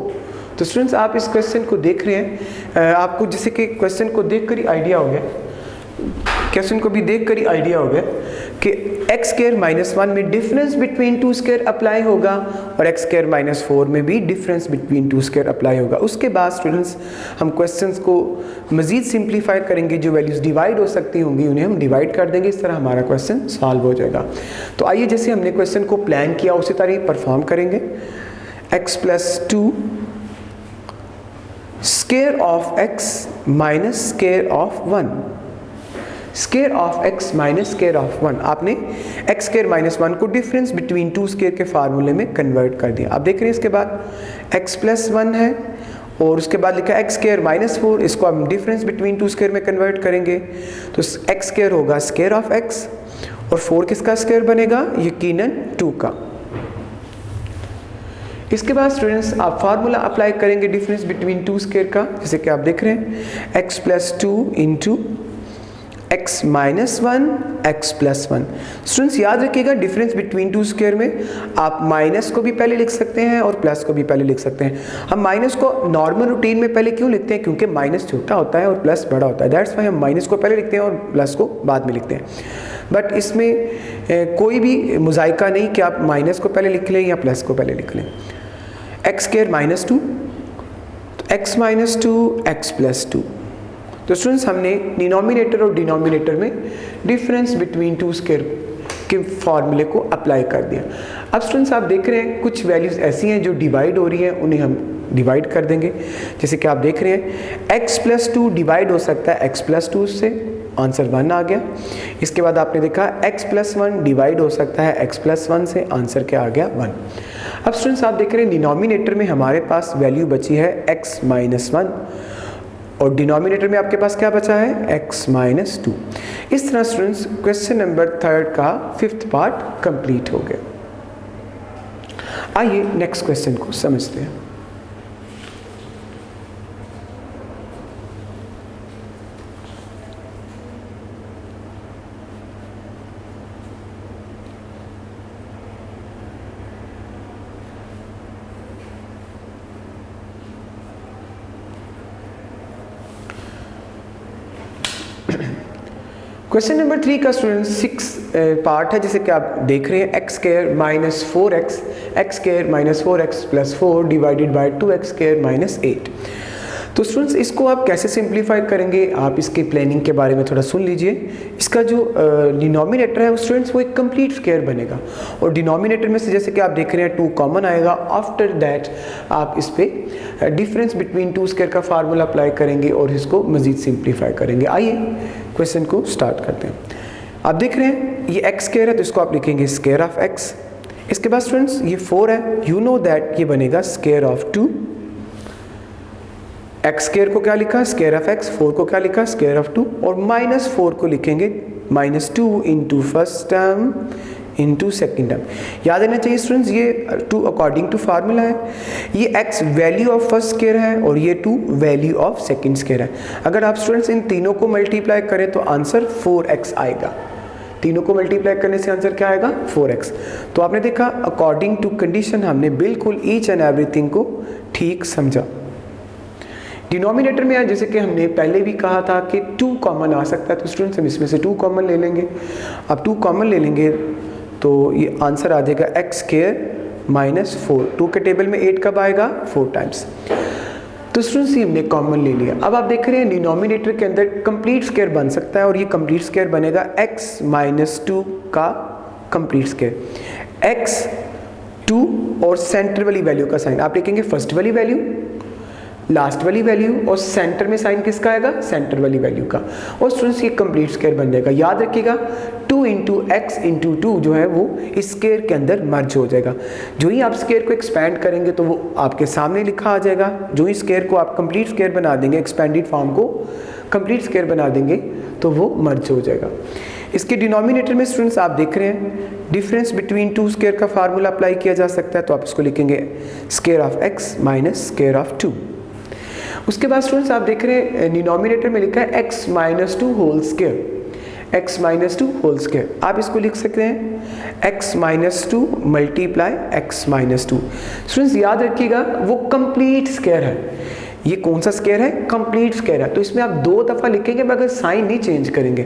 तो स्टूडेंट्स आप इस क्वेश्चन को देख रहे हैं, आपको जैसे कि क्वेश्चन को देख कर ही आइडिया हो गया, क्वेश्चन को भी देख कर ही आइडिया हो गया कि एक्स स्क्वायर माइनस 1 में डिफरेंस बिटवीन 2 स्क्वायर अप्लाई होगा और एक्स स्क्वायर माइनस 4 में भी डिफरेंस बिटवीन 2 स्क्वायर अप्लाई होगा। उसके बाद स्टूडेंट्स हम क्वेश्चंस को मज़ीद सिंप्लीफाई करेंगे, जो वैल्यूज़ डिवाइड हो सकती होंगी उन्हें हम डिवाइड कर देंगे, इस तरह हमारा क्वेश्चन सॉल्व हो जाएगा। तो आइए जैसे हमने क्वेश्चन को प्लान किया उसी तरह परफॉर्म करेंगे। X plus 2 square of x minus square of 1, square of x minus square of 1। आपने एक्स स्क्वायर माइनस 1 को डिफरेंस बिटवीन 2 स्क्वायर के फार्मूले में कन्वर्ट कर दिया। आप देख रहे हैं इसके बाद एक्स प्लस 1 है और उसके बाद लिखा एक्स स्क्वायर माइनस 4, इसको हम डिफरेंस बिटवीन टू स्क्वायर में कन्वर्ट करेंगे तो एक्स स्क्वायर होगा स्क्वायर ऑफ एक्स और 4 किसका स्क्वायर बनेगा, यकीनन 2 का। इसके बाद स्टूडेंट्स आप फार्मूला अप्लाई करेंगे डिफरेंस बिटवीन टू स्क्वायर का, जैसे कि आप देख रहे हैं x plus 2 into x minus 1 x plus 1। Students याद रखिएगा डिफरेंस बिटवीन टू स्क्वायर में आप माइनस को भी पहले लिख सकते हैं और प्लस को भी पहले लिख सकते हैं। हम माइनस को नॉर्मल रूटीन में पहले क्यों लिखते हैं, क्योंकि माइनस छोटा होता है और प्लस बड़ा होता है, दैट्स वाई हम माइनस को पहले लिखते हैं और प्लस को बाद में लिखते हैं। बट इसमें कोई भी मुजायका नहीं कि आप माइनस को पहले लिख लें या प्लस को पहले लिख लें। एक्स स्क्वायर माइनस 2 तो एक्स माइनस 2 एक्स प्लस 2। तो स्टूडेंट्स हमने डिनोमिनेटर और डिनोमिनेटर में डिफरेंस बिटवीन टू स्क्वायर के फॉर्मूले को अप्लाई कर दिया। अब स्टूडेंट्स आप देख रहे हैं कुछ वैल्यूज़ ऐसी हैं जो डिवाइड हो रही हैं, उन्हें हम डिवाइड कर देंगे। जैसे कि आप देख रहे हैं x प्लस 2 डिवाइड हो सकता है x प्लस 2 से, आंसर 1 आ गया। इसके बाद आपने देखा x प्लस 1 डिवाइड हो सकता है x प्लस 1 से, आंसर क्या आ गया 1। अब स्टूडेंट्स आप देख रहे हैं डिनोमिनेटर में हमारे पास वैल्यू बची है x माइनस 1 और डिनोमिनेटर में आपके पास क्या बचा है x माइनस 2। इस तरह स्टूडेंट्स क्वेश्चन नंबर 3 का 5th पार्ट कंप्लीट हो गया। आइए नेक्स्ट क्वेश्चन को समझते हैं। क्वेश्चन नंबर 3 का स्टूडेंट 6 पार्ट है, जैसे कि आप देख रहे हैं x square minus 4x x square minus 4x plus 4 divided by 2x square minus 8। तो स्टूडेंट्स इसको आप कैसे सिंप्लीफाई करेंगे, आप इसकी प्लानिंग के बारे में थोड़ा सुन लीजिए। इसका जो डिनोमिनेटर है स्टूडेंट्स वो एक कंप्लीट स्क्वायर बनेगा और डिनोमिनेटर में से जैसे कि आप देख रहे हैं 2 कॉमन आएगा। आफ्टर दैट आप इस पे डिफरेंस बिटवीन टू स्क्वायर का फार्मूला अप्लाई करेंगे और इसको मज़ीद सिंप्लीफाई करेंगे। आइए क्वेश्चन को स्टार्ट करते हैं। आप देख रहे हैं ये एक्स स्क्वायर है तो इसको आप लिखेंगे स्क्वायर ऑफ एक्स। इसके बाद स्टूडेंट्स ये 4 है, यू नो दैट ये बनेगा स्क्वायर ऑफ 2। एक्स स्क्वायर को क्या लिखा, स्क्वायर ऑफ एक्स, 4 को क्या लिखा, स्क्वायर ऑफ 2 और माइनस 4 को लिखेंगे minus 2 into first term into second term. याद रहना चाहिए स्टूडेंट्स ये 2 अकॉर्डिंग टू फार्मूला है, ये x value of first square है और ये 2 वैल्यू ऑफ सेकेंड स्क्वायर है। अगर आप स्टूडेंट्स इन तीनों को मल्टीप्लाई करें तो आंसर 4x आएगा। तीनों को मल्टीप्लाई करने से आंसर क्या आएगा 4x। तो आपने देखा अकॉर्डिंग टू कंडीशन हमने बिल्कुल ईच एंड एवरीथिंग को ठीक समझा। डिनोमिनेटर में जैसे कि हमने पहले भी कहा था कि 2 कॉमन आ सकता है, तो स्टूडेंट्स हम इसमें से 2 कॉमन ले लेंगे। अब 2 कॉमन ले लेंगे तो ये आंसर आ जाएगा एक्स स्क्वायर माइनस 4। 2 के टेबल में 8 कब आएगा 4 टाइम्स। तो स्टूडेंट्स ये हमने कॉमन ले लिया। अब आप देख रहे हैं डिनोमिनेटर के अंदर कंप्लीट स्क्वायर बन सकता है और ये कंप्लीट स्क्वायर बनेगा x माइनस 2 का कंप्लीट स्क्वायर। x 2 और सेंटर वाली वैल्यू का साइन आप लिखेंगे फर्स्ट वाली वैल्यू, लास्ट वाली वैल्यू और सेंटर में साइन किसका आएगा, सेंटर वाली वैल्यू का। और स्टूडेंट्स ये कंप्लीट स्क्वायर बन जाएगा। याद रखिएगा 2 इंटू एक्स इंटू 2 जो है वो इस स्क्वायर के अंदर मर्ज हो जाएगा। जो ही आप स्क्वायर को एक्सपैंड करेंगे तो वो आपके सामने लिखा आ जाएगा। जो ही स्क्वायर को आप कंप्लीट स्क्वायर बना देंगे, एक्सपेंडेड फॉर्म को कंप्लीट स्क्वायर बना देंगे तो वो मर्ज हो जाएगा। इसके डिनोमिनेटर में स्टूडेंट्स आप देख रहे हैं डिफरेंस बिटवीन 2 स्क्वायर का फार्मूला अप्लाई किया जा सकता है, तो आप इसको लिखेंगे square of x minus square of 2। उसके बाद स्टूडेंट्स आप देख रहे हैं डिनोमिनेटर में लिखा है x minus 2 whole square, x minus 2 whole square. आप इसको लिख सकते हैं x minus 2 multiply x minus 2। Students याद रखिएगा वो कंप्लीट स्क्वायर है। ये कौन सा स्क्वायर है, कंप्लीट स्क्वायर है। तो इसमें आप 2 दफ़ा लिखेंगे मगर साइन नहीं चेंज करेंगे।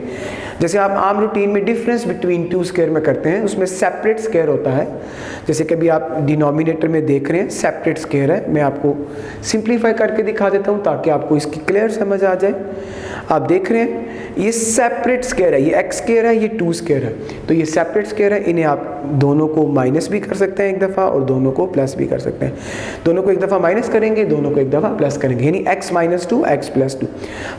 जैसे आप आम रूटीन में डिफरेंस बिटवीन 2 स्क्वायर में करते हैं उसमें सेपरेट स्क्वायर होता है। जैसे कभी आप डिनोमिनेटर में देख रहे हैं सेपरेट स्क्वायर है। मैं आपको सिंप्लीफाई करके दिखा देता हूँ ताकि आपको इसकी क्लियर समझ आ जाए। आप देख रहे हैं ये सेपरेट स्क्वायर है, ये एक्स स्क्वायर है, ये 2 स्क्वायर है, तो ये सेपरेट स्क्वायर है, इन्हें आप दोनों को माइनस भी कर सकते हैं एक दफ़ा और दोनों को प्लस भी कर सकते हैं। दोनों को एक दफ़ा माइनस करेंगे, दोनों को एक दफ़ा प्लस करेंगे, यानी x माइनस 2 x प्लस 2।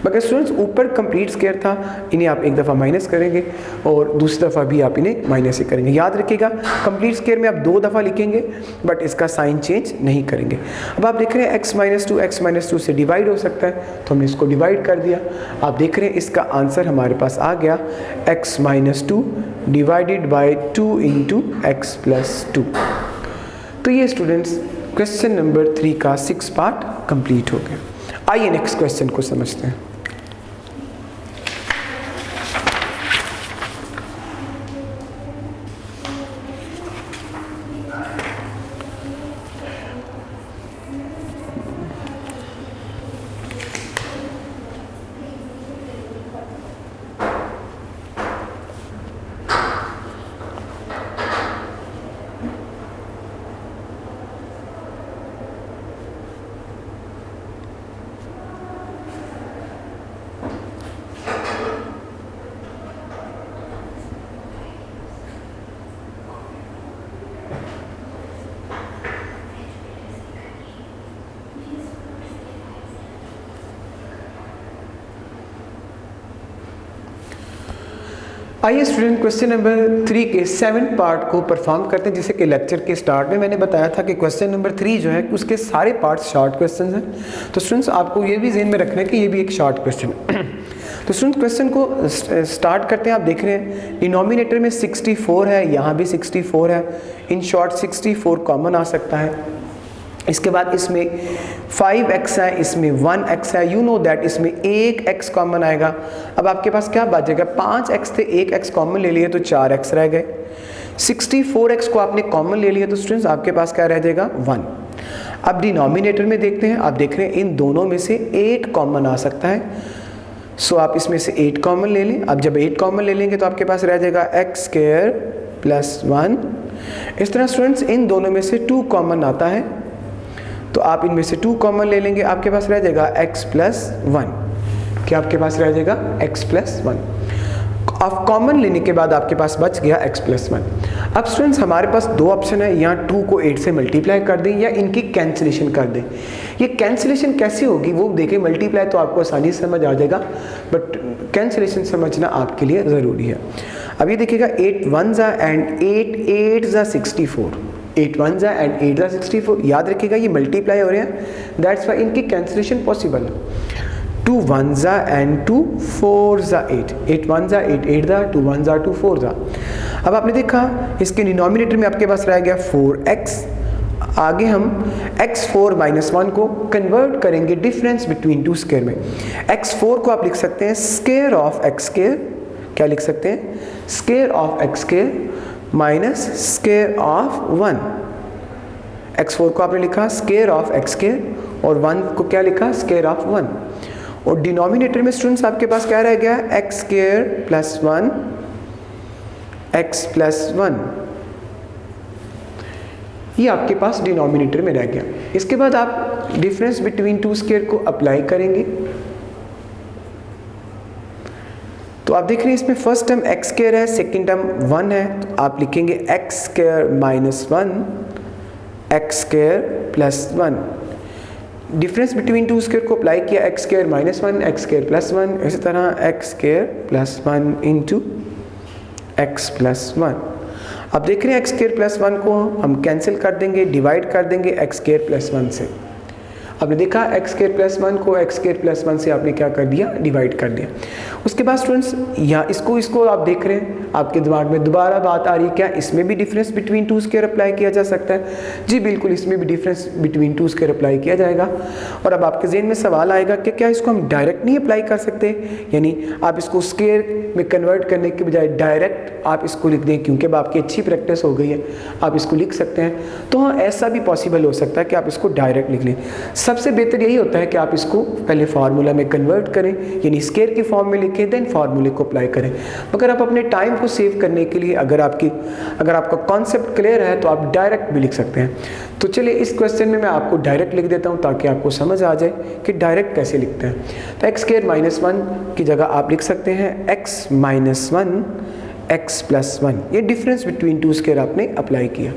मगर स्टूडेंट्स ऊपर कंप्लीट स्क्वायर था, इन्हें आप एक दफ़ा माइनस करेंगे और दूसरी दफ़ा भी आप इन्हें माइनस ही करेंगे। याद रखिएगा कंप्लीट स्क्वायर में आप 2 दफ़ा लिखेंगे बट इसका साइन चेंज नहीं करेंगे। अब आप देख रहे हैं x माइनस 2 से डिवाइड हो सकता है, तो हमने इसको डिवाइड कर दिया। आप देख रहे हैं इसका आंसर हमारे पास आ गया x minus 2 divided by 2 into x plus 2। तो ये स्टूडेंट्स क्वेश्चन नंबर 3 का 6 पार्ट कंप्लीट हो गया। आइए नेक्स्ट क्वेश्चन को समझते हैं। आइए स्टूडेंट क्वेश्चन नंबर 3 के 7 पार्ट को परफॉर्म करते हैं। जैसे कि लेक्चर के स्टार्ट में मैंने बताया था कि क्वेश्चन नंबर 3 जो है उसके सारे पार्ट्स शॉर्ट क्वेश्चन हैं, तो स्टूडेंट्स आपको ये भी ज़हन में रखना है कि ये भी एक शॉर्ट क्वेश्चन है। तो स्टूडेंट क्वेश्चन को स्टार्ट करते हैं। आप देख रहे हैं डिनोमिनेटर में 64 है, यहाँ भी 64 है, इन शॉर्ट 64 कॉमन आ सकता है। इसके बाद इसमें 5x है, इसमें 1x है, यू नो दैट इसमें 1x कॉमन आएगा। अब आपके पास क्या बचेगा, 5x थे 1x कॉमन ले लिए तो 4x रह गए। 64x को आपने कॉमन ले लिया तो स्टूडेंट्स आपके पास क्या रह जाएगा 1। अब डिनोमिनेटर में देखते हैं, आप देख रहे हैं इन दोनों में से 8 कॉमन आ सकता है, सो आप इसमें से 8 कॉमन ले लें। अब जब 8 कॉमन ले लेंगे तो आपके पास रह जाएगा x स्क्वायर प्लस 1। इस तरह स्टूडेंट्स इन दोनों में से 2 कॉमन आता है, तो आप इनमें से 2 कॉमन ले लेंगे, आपके पास रह जाएगा x प्लस 1। क्या आपके पास रह जाएगा x प्लस 1। अब कॉमन लेने के बाद आपके पास बच गया x प्लस 1। अब स्टूडेंट्स हमारे पास 2 ऑप्शन है, यहाँ 2 को 8 से मल्टीप्लाई कर दें या इनकी कैंसिलेशन कर दें। ये कैंसिलेशन कैसे होगी वो देखें, मल्टीप्लाई तो आपको आसानी से समझ आ जाएगा बट कैंसिलेशन समझना आपके लिए ज़रूरी है। अब ये देखिएगा 8 1 एंड 8 8 64, 8 1 एंड 8 64। याद रखिएगा ये मल्टीप्लाई हो रहे हैं, दैट्स वाई इनकी कैंसिलेशन पॉसिबल है। 2 1 एंड 2 4 8, 8 1 8 8 2 1 2 4। अब आपने देखा इसके डिनोमिनेटर में आपके पास रह गया 4x। आगे हम x4 माइनस 1 को कन्वर्ट करेंगे डिफरेंस बिटवीन 2 स्क्वायर में। x4 को आप लिख सकते हैं स्क्वायर ऑफ x स्क्वायर, क्या लिख सकते हैं square of x square minus square of 1। x4 को आपने लिखा स्क्वायर ऑफ x स्क्वायर और 1 को क्या लिखा स्क्वायर ऑफ 1। और डिनोमिनेटर में स्टूडेंट्स आपके पास क्या रह गया x square plus 1 x plus 1, ये आपके पास डिनोमिनेटर में रह गया। इसके बाद आप डिफरेंस बिटवीन 2 स्क्वायर को अप्लाई करेंगे, तो आप देख रहे हैं इसमें फर्स्ट टर्म x स्क्वायर है, सेकेंड टर्म 1 है, तो आप लिखेंगे x square minus 1 x square plus 1। Difference between 2 square को अप्लाई किया, x square minus 1 x square plus 1, इसी तरह x square plus 1 into x plus 1। अब देख रहे हैं x स्क्वायर प्लस 1 को हम कैंसिल कर देंगे, डिवाइड कर देंगे x स्क्वायर प्लस 1 से। आपने देखा x स्क्वायर प्लस 1 को x स्क्वायर प्लस 1 से आपने क्या कर दिया डिवाइड कर दिया। उसके बाद स्टूडेंट्स यहाँ इसको आप देख रहे हैं, आपके दिमाग में दोबारा बात आ रही है क्या इसमें भी डिफरेंस बिटवीन 2 स्क्वायर अप्लाई किया जा सकता है। जी बिल्कुल, इसमें भी डिफरेंस बिटवीन 2 स्क्वायर अप्लाई किया जाएगा। और अब आपके जहन में सवाल आएगा कि क्या इसको हम डायरेक्ट नहीं अप्लाई कर सकते, यानी आप इसको स्क्वायर में कन्वर्ट करने के बजाय डायरेक्ट आप इसको लिख दें, क्योंकि अब आपकी अच्छी प्रैक्टिस हो गई है आप इसको लिख सकते हैं। तो हाँ ऐसा भी पॉसिबल हो सकता है कि आप इसको डायरेक्ट लिख लें। सबसे बेहतर यही होता है कि आप इसको पहले फार्मूला में कन्वर्ट करें, यानी स्क्वायर की फॉर्म में लिखें, देन फार्मूले को अप्लाई करें। मगर आप अपने टाइम को सेव करने के लिए अगर आपका कॉन्सेप्ट क्लियर है तो आप डायरेक्ट भी लिख सकते हैं। तो चलिए इस क्वेश्चन में मैं आपको डायरेक्ट लिख देता हूँ ताकि आपको समझ आ जाए कि डायरेक्ट कैसे लिखते हैं। तो एक्स स्क्वायर माइनस 1 की जगह आप लिख सकते हैं एक्स माइनस 1 एक्स प्लस 1। ये डिफरेंस बिटवीन टू स्क्वायर आपने अप्लाई किया,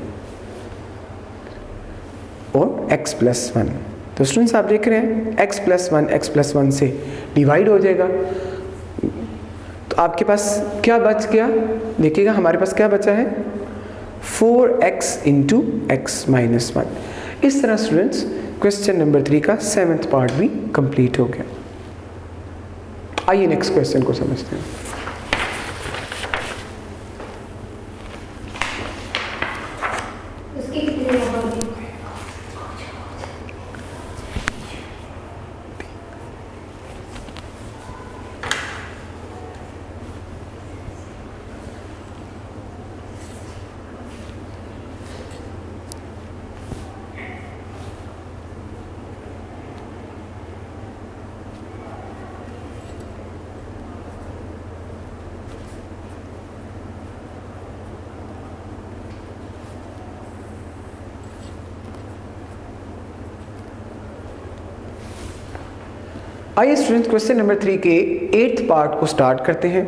और x प्लस 1। तो स्टूडेंट्स आप देख रहे हैं x प्लस 1 से डिवाइड हो जाएगा, तो आपके पास क्या बच गया, देखिएगा हमारे पास क्या बचा है 4x इंटू एक्स माइनस 1। इस तरह स्टूडेंट्स क्वेश्चन नंबर 3 का 7th पार्ट भी कंप्लीट हो गया। आइए नेक्स्ट क्वेश्चन को समझते हैं। आइए स्टूडेंट्स क्वेश्चन नंबर 3 के 8th पार्ट को स्टार्ट करते हैं।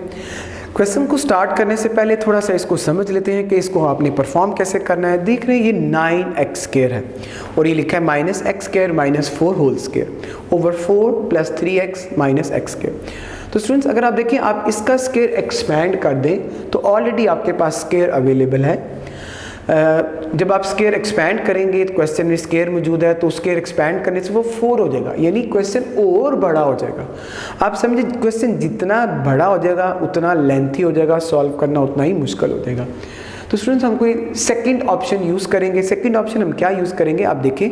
क्वेश्चन को स्टार्ट करने से पहले थोड़ा सा इसको समझ लेते हैं कि इसको आपने परफॉर्म कैसे करना है। देख रहे हैं ये 9x स्क्वायर है और ये लिखा है minus x square minus 4 whole square over 4 plus 3x minus x square. तो स्टूडेंट्स अगर आप देखें आप इसका स्क्वायर एक्सपैंड कर दें तो ऑलरेडी आपके पास स्क्वायर अवेलेबल है। जब आप स्क्वायर एक्सपैंड करेंगे तो क्वेश्चन में स्क्वायर मौजूद है तो स्क्वायर एक्सपैंड करने से वो 4 हो जाएगा, यानी क्वेश्चन और बड़ा हो जाएगा। आप समझे क्वेश्चन जितना बड़ा हो जाएगा उतना लेंथी हो जाएगा, सॉल्व करना उतना ही मुश्किल हो जाएगा। तो स्टूडेंट्स हम कोई सेकंड ऑप्शन यूज़ करेंगे। सेकंड ऑप्शन हम क्या यूज़ करेंगे, आप देखें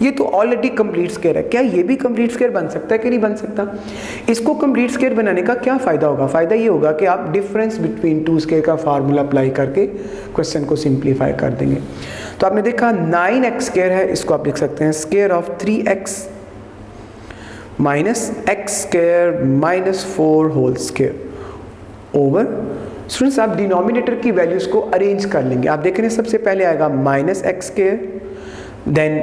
ये तो ऑलरेडी कंप्लीट स्क्वायर है, क्या ये भी कंप्लीट स्क्वायर बन सकता है कि नहीं बन सकता। इसको कंप्लीट स्क्वायर बनाने का क्या फ़ायदा होगा, फ़ायदा ये होगा कि आप डिफरेंस बिटवीन टू स्क्वायर का फार्मूला अप्लाई करके क्वेश्चन को सिंप्लीफाई कर देंगे। तो आपने देखा 9x स्क्वायर है, इसको आप लिख सकते हैं square of 3x minus x square minus 4 whole square over. Students आप डिनोमिनेटर की वैल्यूज को अरेंज कर लेंगे। आप देख रहे हैं सबसे पहले आएगा minus x square, then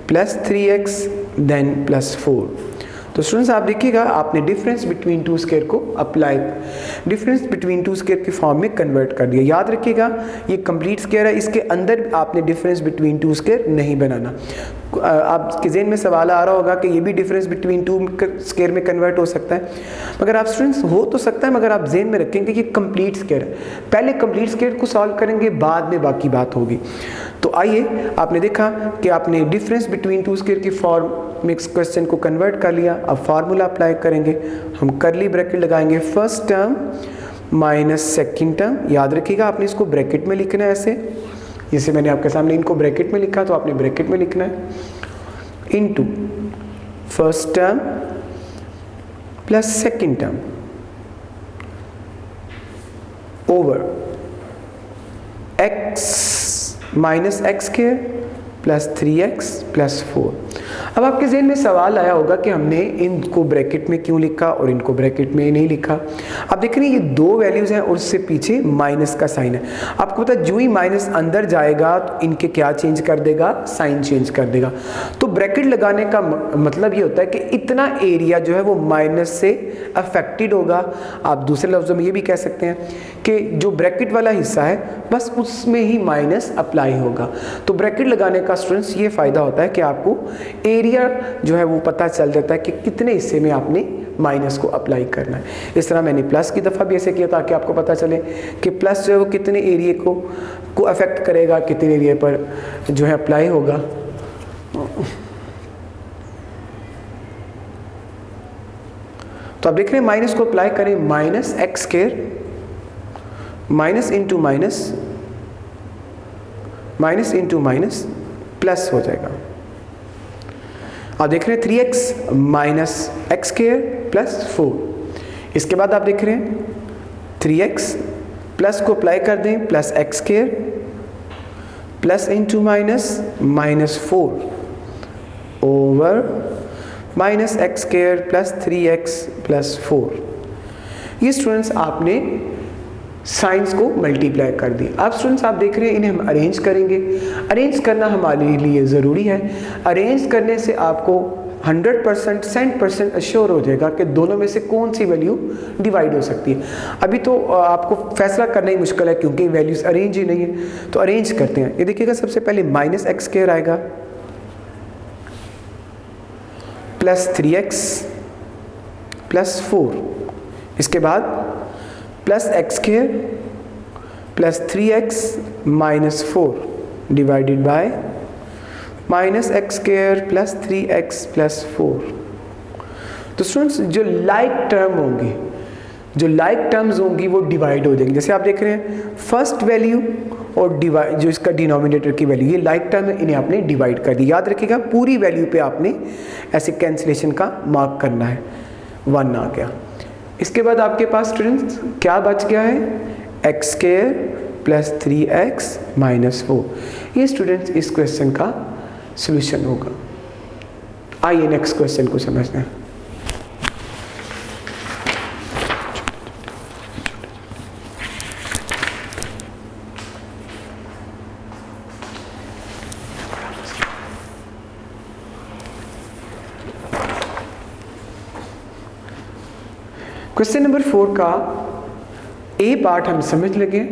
plus 3x, then plus 4। तो स्टूडेंट्स आप देखिएगा आपने डिफरेंस बिटवीन टू स्क्वायर को apply, difference between two square की फॉर्म में कन्वर्ट कर दिया। याद रखिएगा ये कंप्लीट स्क्वायर है, इसके अंदर आपने डिफरेंस बिटवीन टू स्क्वायर नहीं बनाना। आपके ज़हन में सवाल आ रहा होगा कि ये भी डिफरेंस बिटवीन टू स्क्वायर में कन्वर्ट हो सकता है, मगर आप स्टूडेंट्स हो तो सकता है, मगर आप ज़हन में रखेंगे कि ये कंप्लीट स्क्वायर है। पहले कंप्लीट स्क्वायर को सॉल्व करेंगे, बाद में बाकी बात होगी। तो आइए आपने देखा कि आपने डिफरेंस बिटवीन टू स्क्वायर की फॉर्म में क्वेश्चन को कन्वर्ट कर लिया। अब फार्मूला अप्लाई करेंगे, हम करली ब्रैकेट लगाएंगे, first term minus second term. याद रखिएगा आपने इसको ब्रैकेट में लिखना है, ऐसे जैसे मैंने आपके सामने इनको ब्रैकेट में लिखा तो आपने ब्रैकेट में लिखना है, into first term plus second term over x minus x square plus 3x plus 4। अब आपके जहन में सवाल आया होगा कि हमने इनको ब्रैकेट में क्यों लिखा और इनको ब्रैकेट में नहीं लिखा। अब देख रहे हैं ये दो वैल्यूज़ हैं और उससे पीछे माइनस का साइन है। आपको पता है जो ही माइनस अंदर जाएगा तो इनके क्या चेंज कर देगा, साइन चेंज कर देगा। तो ब्रैकेट लगाने का मतलब ये होता है कि इतना एरिया जो है वो माइनस से अफेक्टेड होगा। आप दूसरे लफ्ज़ों में ये भी कह सकते हैं कि जो ब्रैकेट वाला हिस्सा है बस उसमें ही माइनस अप्लाई होगा। तो ब्रैकेट लगाने का स्टूडेंट्स ये फ़ायदा होता है कि आपको एरिया जो है वो पता चल जाता है कि कितने हिस्से में आपने माइनस को अप्लाई करना है। इस तरह मैंने प्लस की दफ़ा भी ऐसे किया ताकि आपको पता चले कि प्लस जो है वो कितने एरिया को अफेक्ट करेगा, कितने एरिया पर जो है अप्लाई होगा। तो आप देख रहे हैं माइनस को अप्लाई करें, minus x square minus into minus, minus into minus plus हो जाएगा। आप देख रहे हैं 3x minus x square plus 4। इसके बाद आप देख रहे हैं 3x प्लस को अप्लाई कर दें, plus x square plus into minus minus 4 over minus x square plus 3x plus 4। ये स्टूडेंट्स आपने साइंस को मल्टीप्लाई कर दी। अब स्टूडेंट्स आप देख रहे हैं इन्हें हम अरेंज करेंगे। अरेंज करना हमारे लिए ज़रूरी है। अरेंज करने से आपको 100% 100% अश्योर हो जाएगा कि दोनों में से कौन सी वैल्यू डिवाइड हो सकती है। अभी तो आपको फैसला करना ही मुश्किल है क्योंकि वैल्यूज अरेंज ही नहीं है। तो अरेंज करते हैं। ये देखिएगा सबसे पहले माइनस एक्स स्क्वायर आएगा प्लस 3x प्लस 4, इसके बाद plus x square plus 3x minus 4 divided bye minus x square plus 3x plus 4। तो स्टूडेंट्स जो लाइक टर्म होंगी, जो लाइक टर्म्स होंगी वो डिवाइड हो जाएंगी। जैसे आप देख रहे हैं फर्स्ट वैल्यू और डिवाइड जो इसका डिनोमिनेटर की वैल्यू, ये लाइक टर्म है, इन्हें आपने डिवाइड कर दिया। याद रखिएगा पूरी वैल्यू पे आपने ऐसे कैंसिलेशन का मार्क करना है। 1 आ गया। इसके बाद आपके पास स्टूडेंट्स क्या बच गया है, x square plus 3x minus 4। ये स्टूडेंट्स इस क्वेश्चन का सॉल्यूशन होगा। आइए नेक्स्ट क्वेश्चन को समझते हैं। क्वेश्चन नंबर 4 का ए पार्ट हम समझ लगे।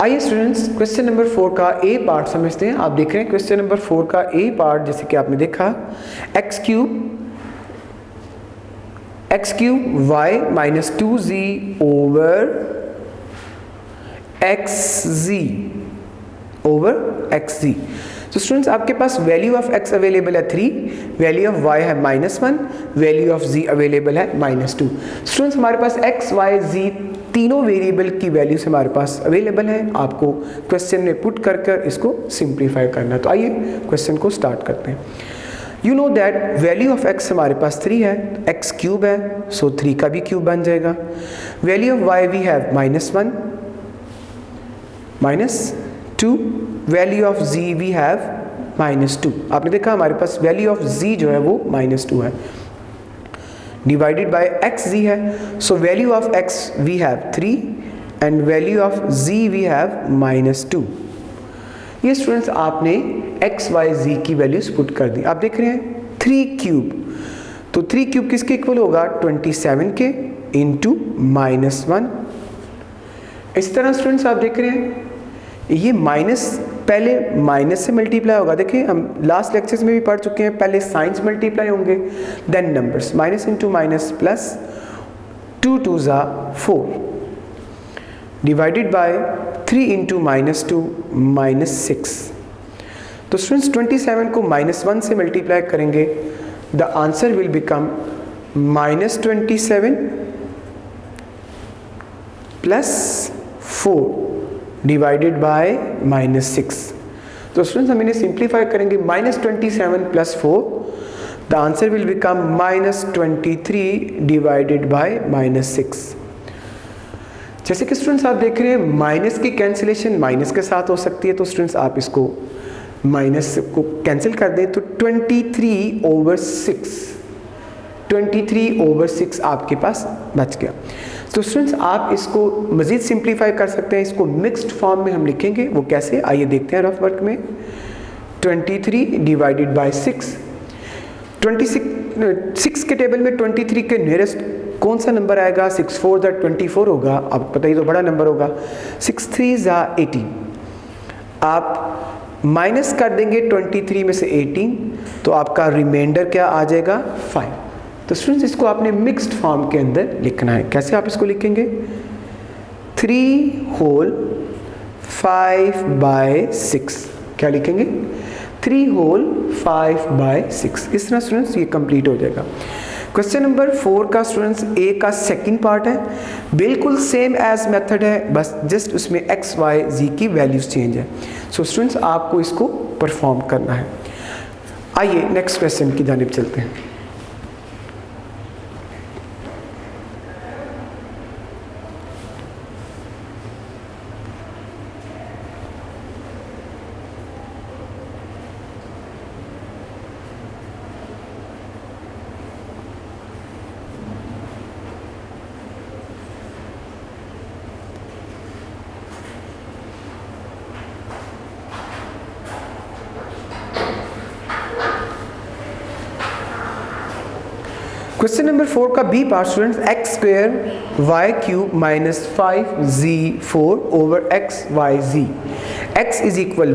आइए स्टूडेंट्स क्वेश्चन नंबर 4 का ए पार्ट समझते हैं। आप देख रहे हैं क्वेश्चन नंबर 4 का ए पार्ट, जैसे कि आपने देखा x cube y minus 2z over xz। तो स्टूडेंट्स आपके पास वैल्यू ऑफ x अवेलेबल है 3, वैल्यू ऑफ y है -1, वैल्यू ऑफ z अवेलेबल है -2। स्टूडेंट्स हमारे पास x, y, z तीनों वेरिएबल की वैल्यूज हमारे पास अवेलेबल है। आपको क्वेश्चन में पुट कर इसको सिंप्लीफाई करना है। तो आइए क्वेश्चन को स्टार्ट करते हैं। You know that value of x हमारे पास 3 है, x क्यूब है सो 3 का भी क्यूब बन जाएगा। Value of y we have -1 -2, value of z we have -2। आपने देखा हमारे पास वैल्यू ऑफ z जो है वो -2 है, डिवाइडेड बाय एक्स जी है। So value of x we have 3 and value of z we have -2। ये स्टूडेंट्स आपने x, y, z की वैल्यूज पुट कर दी। आप देख रहे हैं 3 क्यूब, तो 3 क्यूब किसके इक्वल होगा 27 के इंटू -1। इस तरह स्टूडेंट्स आप देख रहे हैं ये माइनस पहले माइनस से मल्टीप्लाई होगा। देखिए हम लास्ट लेक्चर्स में भी पढ़ चुके हैं, पहले साइंस मल्टीप्लाई होंगे then numbers, minus into minus plus 2 2 4 divided by 3 into -2 -6। तो स्टूडेंट्स 27 को -1 से मल्टीप्लाई करेंगे, the answer will become -27 plus 4 divided bye -6। तो स्टूडेंट्स हम इन्हें सिंप्लीफाई करेंगे, -27 plus 4 the answer will become -23 divided by -6। जैसे कि स्टूडेंट्स आप देख रहे हैं माइनस की कैंसिलेशन माइनस के साथ हो सकती है, तो स्टूडेंट्स आप इसको माइनस को कैंसिल कर दें तो 23/6 आपके पास बच गया। तो स्टूडेंट्स आप इसको मज़ीद सिंप्लीफाई कर सकते हैं, इसको मिक्स्ड फॉर्म में हम लिखेंगे। वो कैसे, आइए देखते हैं रफ वर्क में। 23 डिवाइडेड बाय 6, 6 के टेबल में 23 के नियरेस्ट कौन सा नंबर आएगा, 6 4 24 होगा। आपको पता ही तो बड़ा नंबर होगा। 6 3 18, आप माइनस कर देंगे 23 में से 18 तो आपका रिमाइंडर क्या आ जाएगा 5। तो स्टूडेंट्स इसको आपने मिक्स्ड फॉर्म के अंदर लिखना है। कैसे आप इसको लिखेंगे, 3 होल 5/6। क्या लिखेंगे, 3 होल 5/6। इस तरह स्टूडेंट्स ये कंप्लीट हो जाएगा। क्वेश्चन नंबर 4 का स्टूडेंट्स ए का सेकंड पार्ट है, बिल्कुल सेम एज मेथड है, बस जस्ट उसमें एक्स वाई जी की वैल्यूज चेंज है। सो स्टूडेंट्स आपको इसको परफॉर्म करना है। आइए नेक्स्ट क्वेश्चन की जानिब चलते हैं। क्वेश्चन नंबर 4 का B part students, x square y cube minus 5z4 over x y z, x is equal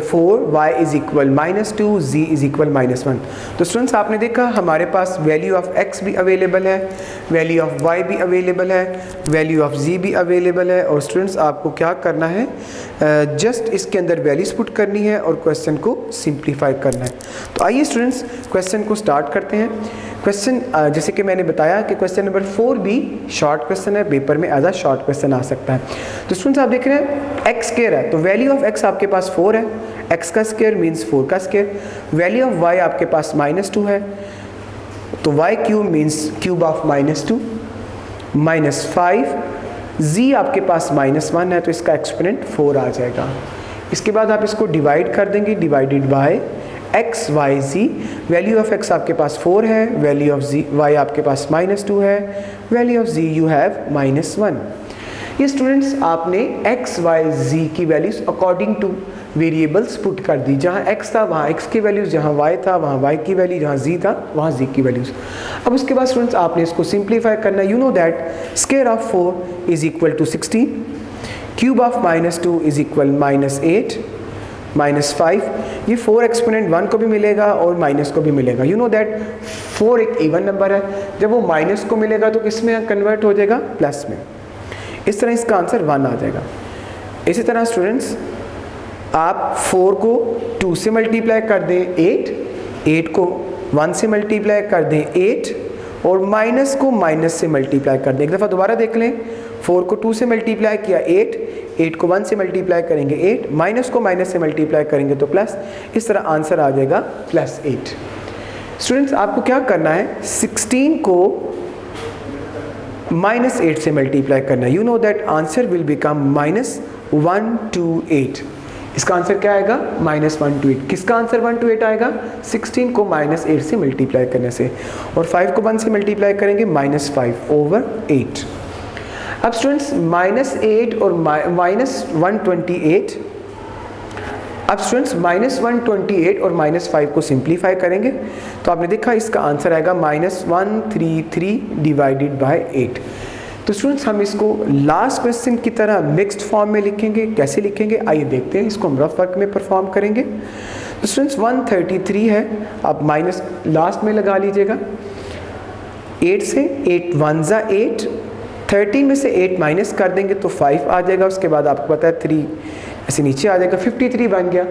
4, y is equal -2, z is equal -1। तो स्टूडेंट्स आपने देखा हमारे पास वैल्यू ऑफ x भी अवेलेबल है, वैल्यू ऑफ y भी available है, value of z भी अवेलेबल है। और स्टूडेंट्स आपको क्या करना है, जस्ट इसके अंदर वैल्यूज पुट करनी है और क्वेश्चन को सिंप्लीफाई करना है। तो आइए स्टूडेंट्स क्वेश्चन को स्टार्ट करते हैं। क्वेश्चन जैसे कि मैंने बताया कि क्वेश्चन नंबर 4 भी शॉर्ट क्वेश्चन है, पेपर में एज अ शॉर्ट क्वेश्चन आ सकता है। तो स्टूडेंट्स आप देख रहे हैं एक्स स्क्वायर है, तो वैल्यू ऑफ एक्स आपके पास 4 है, एक्स का स्क्वायर मीन्स 4 का स्क्वायर। वैल्यू ऑफ वाई आपके पास -2 है, तो y cube means cube of -2 -5, z आपके पास -1 है, तो इसका एक्सपोनेंट 4 आ जाएगा। इसके बाद आप इसको डिवाइड कर देंगे, divided by x y z. Value of x आपके पास 4 है, वैल्यू ऑफ जी वाई आपके पास -2 है, value of z you have -1। ये स्टूडेंट्स आपने एक्स वाई जी की values according to variables put कर दी, जहाँ x था वहाँ x की वैल्यूज, जहाँ y था वहाँ y की वैल्यू, जहाँ z था वहाँ z की वैल्यूज। अब उसके बाद स्टूडेंट्स आपने इसको सिंप्लीफाई करना है। You know that square of 4 is equal to 16, cube of -2 is equal -8 -5। ये 4 एक्सपोनेंट 1 को भी मिलेगा और माइनस को भी मिलेगा। यू नो दैट 4 एक इवन नंबर है, जब वो माइनस को मिलेगा तो किस में कन्वर्ट हो जाएगा, प्लस में। इस तरह इसका आंसर 1 आ जाएगा। इसी तरह स्टूडेंट्स आप 4 को 2 से मल्टीप्लाई कर दें 8 को 1 से मल्टीप्लाई कर दें 8 और माइनस को माइनस से मल्टीप्लाई कर दें। एक दफ़ा दोबारा देख लें, 4 को 2 से मल्टीप्लाई किया 8 को 1 से मल्टीप्लाई करेंगे 8, माइनस को माइनस से मल्टीप्लाई करेंगे तो प्लस। इस तरह आंसर आ जाएगा +8। स्टूडेंट्स आपको क्या करना है, 16 को -8 से मल्टीप्लाई करना है। You know that answer will become -128। इसका आंसर क्या आएगा, -128। किसका आंसर 1 to 8 आएगा, 16 को -8 से मल्टीप्लाई करने से, और 5 को 1 से मल्टीप्लाई करेंगे -5/8। अब स्टूडेंट्स -8 और -128, अब स्टूडेंट्स -128 और -5 को सिंप्लीफाई करेंगे तो आपने देखा इसका आंसर आएगा -133 डिवाइडेड बाय 8। तो स्टूडेंट्स हम इसको लास्ट क्वेश्चन की तरह मिक्स्ड फॉर्म में लिखेंगे। कैसे लिखेंगे आइए देखते हैं। इसको हम रफ वर्क में परफॉर्म करेंगे। तो स्टूडेंट्स 133 है, आप माइनस लास्ट में लगा लीजिएगा 8 से, 8 1 ज़ा 8, 30 में से 8 माइनस कर देंगे तो 5 आ जाएगा। उसके बाद आपको पता है 3 ऐसे नीचे आ जाएगा, 53 बन गया।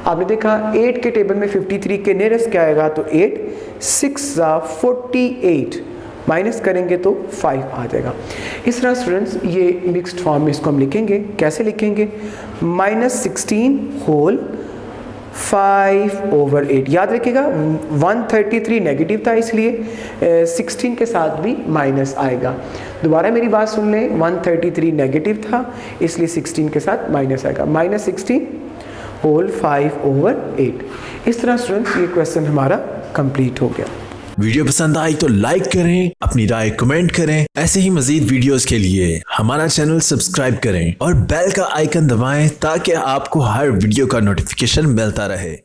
आपने देखा 8 के टेबल में 53 के नियरेस्ट क्या आएगा, तो 8 6 ज़ा 48 माइनस करेंगे तो 5 आ जाएगा। इस तरह स्टूडेंट्स ये मिक्स्ड फॉर्म में इसको हम लिखेंगे। कैसे लिखेंगे, -16 होल 5/8। याद रखिएगा 133 नेगेटिव था, इसलिए 16 के साथ भी माइनस आएगा। दोबारा मेरी बात सुन लें, 133 नेगेटिव था इसलिए 16 के साथ माइनस आएगा, -16 होल 5/8। इस तरह स्टूडेंट्स ये क्वेश्चन हमारा कंप्लीट हो गया। वीडियो पसंद आई तो लाइक करें, अपनी राय कमेंट करें। ऐसे ही मजीद वीडियोस के लिए हमारा चैनल सब्सक्राइब करें और बेल का आइकन दबाएं ताकि आपको हर वीडियो का नोटिफिकेशन मिलता रहे।